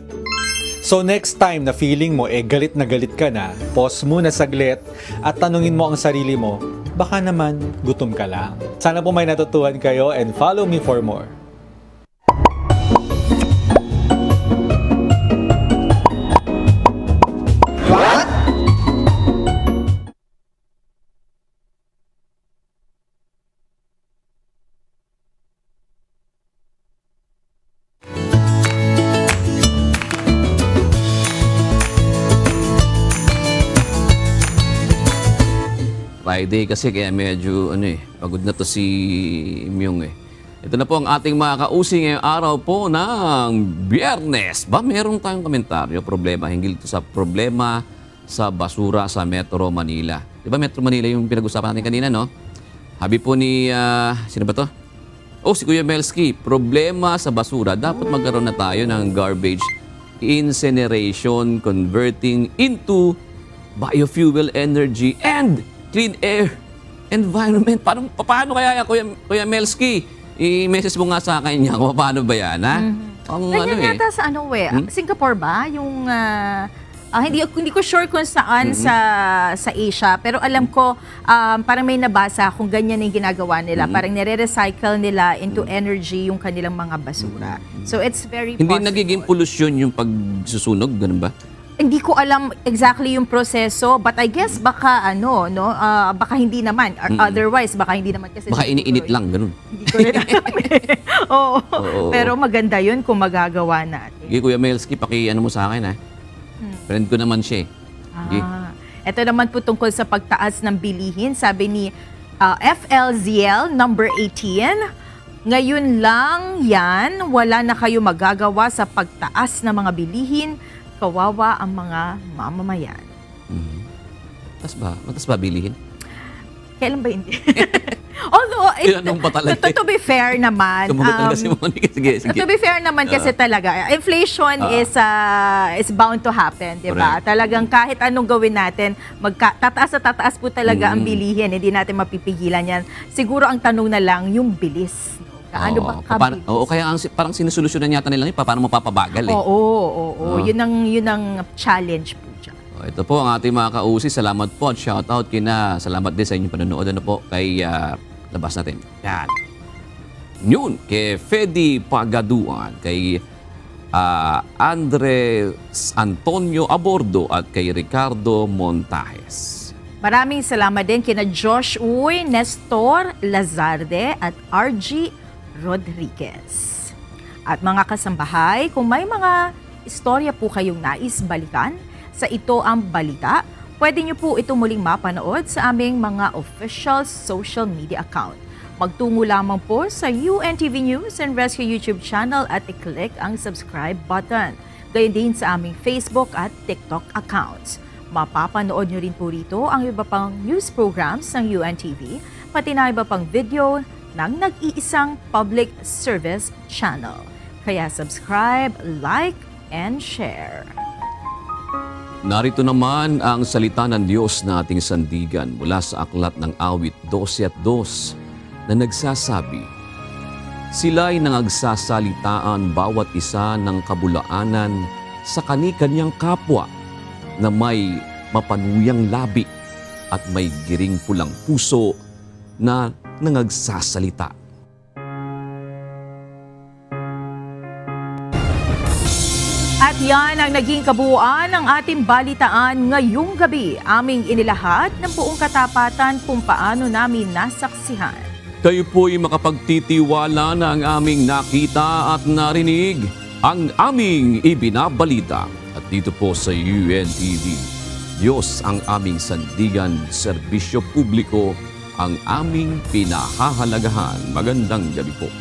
So next time na feeling mo galit na galit ka na, pause muna saglit at tanungin mo ang sarili mo, baka naman gutom ka lang. Sana po may natutuhan kayo and follow me for more.
Friday kasi kaya medyo pagod na to si Myung Ito na po ang ating mga kausing ngayong araw po ng Biyernes. Ba, meron tayong komentaryo, problema, hinggil ito sa problema sa basura sa Metro Manila. Di ba Metro Manila yung pinag-usapan natin kanina, no? Habi po ni, sino ba to? Oh, si Kuya Melski, problema sa basura. Dapat magkaroon na tayo ng garbage incineration, converting into biofuel energy and clean air environment. Paano kaya Kuya Melski? I-message mo nga sa akin niya kung paano ba yan, ha?
Ganyan yata sa Singapore ba? Yung, hindi ko sure kung saan sa Asia, pero alam ko parang may nabasa kung ganyan yung ginagawa nila. Parang nire-recycle nila into energy yung kanilang mga basura. So it's very
Hindi
possible.
nagiging pollution yung pagsusunog, ganun ba?
Hindi ko alam exactly yung proseso, but I guess baka baka hindi naman. Otherwise, baka hindi naman kasi
baka iniinit lang, ganun.
Hindi ko rin alam. Oo. Pero maganda yun kung magagawa natin.
Sige, Kuya Melski, paki-ano mo sa akin, ha? Friend ko naman siya,
Ito naman po tungkol sa pagtaas ng bilihin. Sabi ni FLZL number 18, ngayon lang yan, wala na kayo magagawa sa pagtaas ng mga bilihin. Kawawa ang mga mamamayan.
Matas ba bilihin?
Kailan ba hindi? Although, to be fair naman, to be fair naman kasi talaga, inflation is bound to happen, di ba? Talagang kahit anong gawin natin, tataas po talaga ang bilihin, hindi natin mapipigilan yan. Siguro ang tanong na lang, yung bilis. Ano ba kabilis?
Kaya parang sinusolusyonan yata nila paano mapapabagal
Yun ang challenge po dyan.
Ito po ang ating mga kausi. Salamat po at shoutout salamat din sa inyong panonood. Ano po kay Labas natin. Yan. Yun, kay Fedi Pagaduan, kay Andres Antonio Abordo at kay Ricardo Montajes.
Maraming salamat din kina Josh Uy, Nestor Lazarde at RG Rodriguez. At mga kasambahay, kung may mga istorya po kayong nais balikan sa Ito Ang Balita, pwede niyo po ito muling mapanood sa aming mga official social media account. Magtungo lamang po sa UNTV News and Rescue YouTube channel at i-click ang subscribe button. Gayon din sa aming Facebook at TikTok accounts. Mapapanood nyo rin po rito ang iba pang news programs ng UNTV, pati na iba pang video ng nag-iisang public service channel. Kaya subscribe, like, and share.
Narito naman ang salita ng Diyos na ating sandigan mula sa aklat ng awit 12:2 na nagsasabi, sila'y nangagsasalitaan bawat isa ng kabulaanan sa kani-kanyang kapwa na may mapanuyang labi at may giring pulang puso na nangagsasalita.
At yan ang naging kabuuan ng ating balitaan ngayong gabi. Aming inilahat ng buong katapatan kung paano namin nasaksihan.
Kayo po'y makapagtitiwala na ang aming nakita at narinig, ang aming ibinabalita. At dito po sa UNTV, Diyos ang aming sandigan, serbisyo publiko ang aming pinahahalagahan. Magandang gabi po.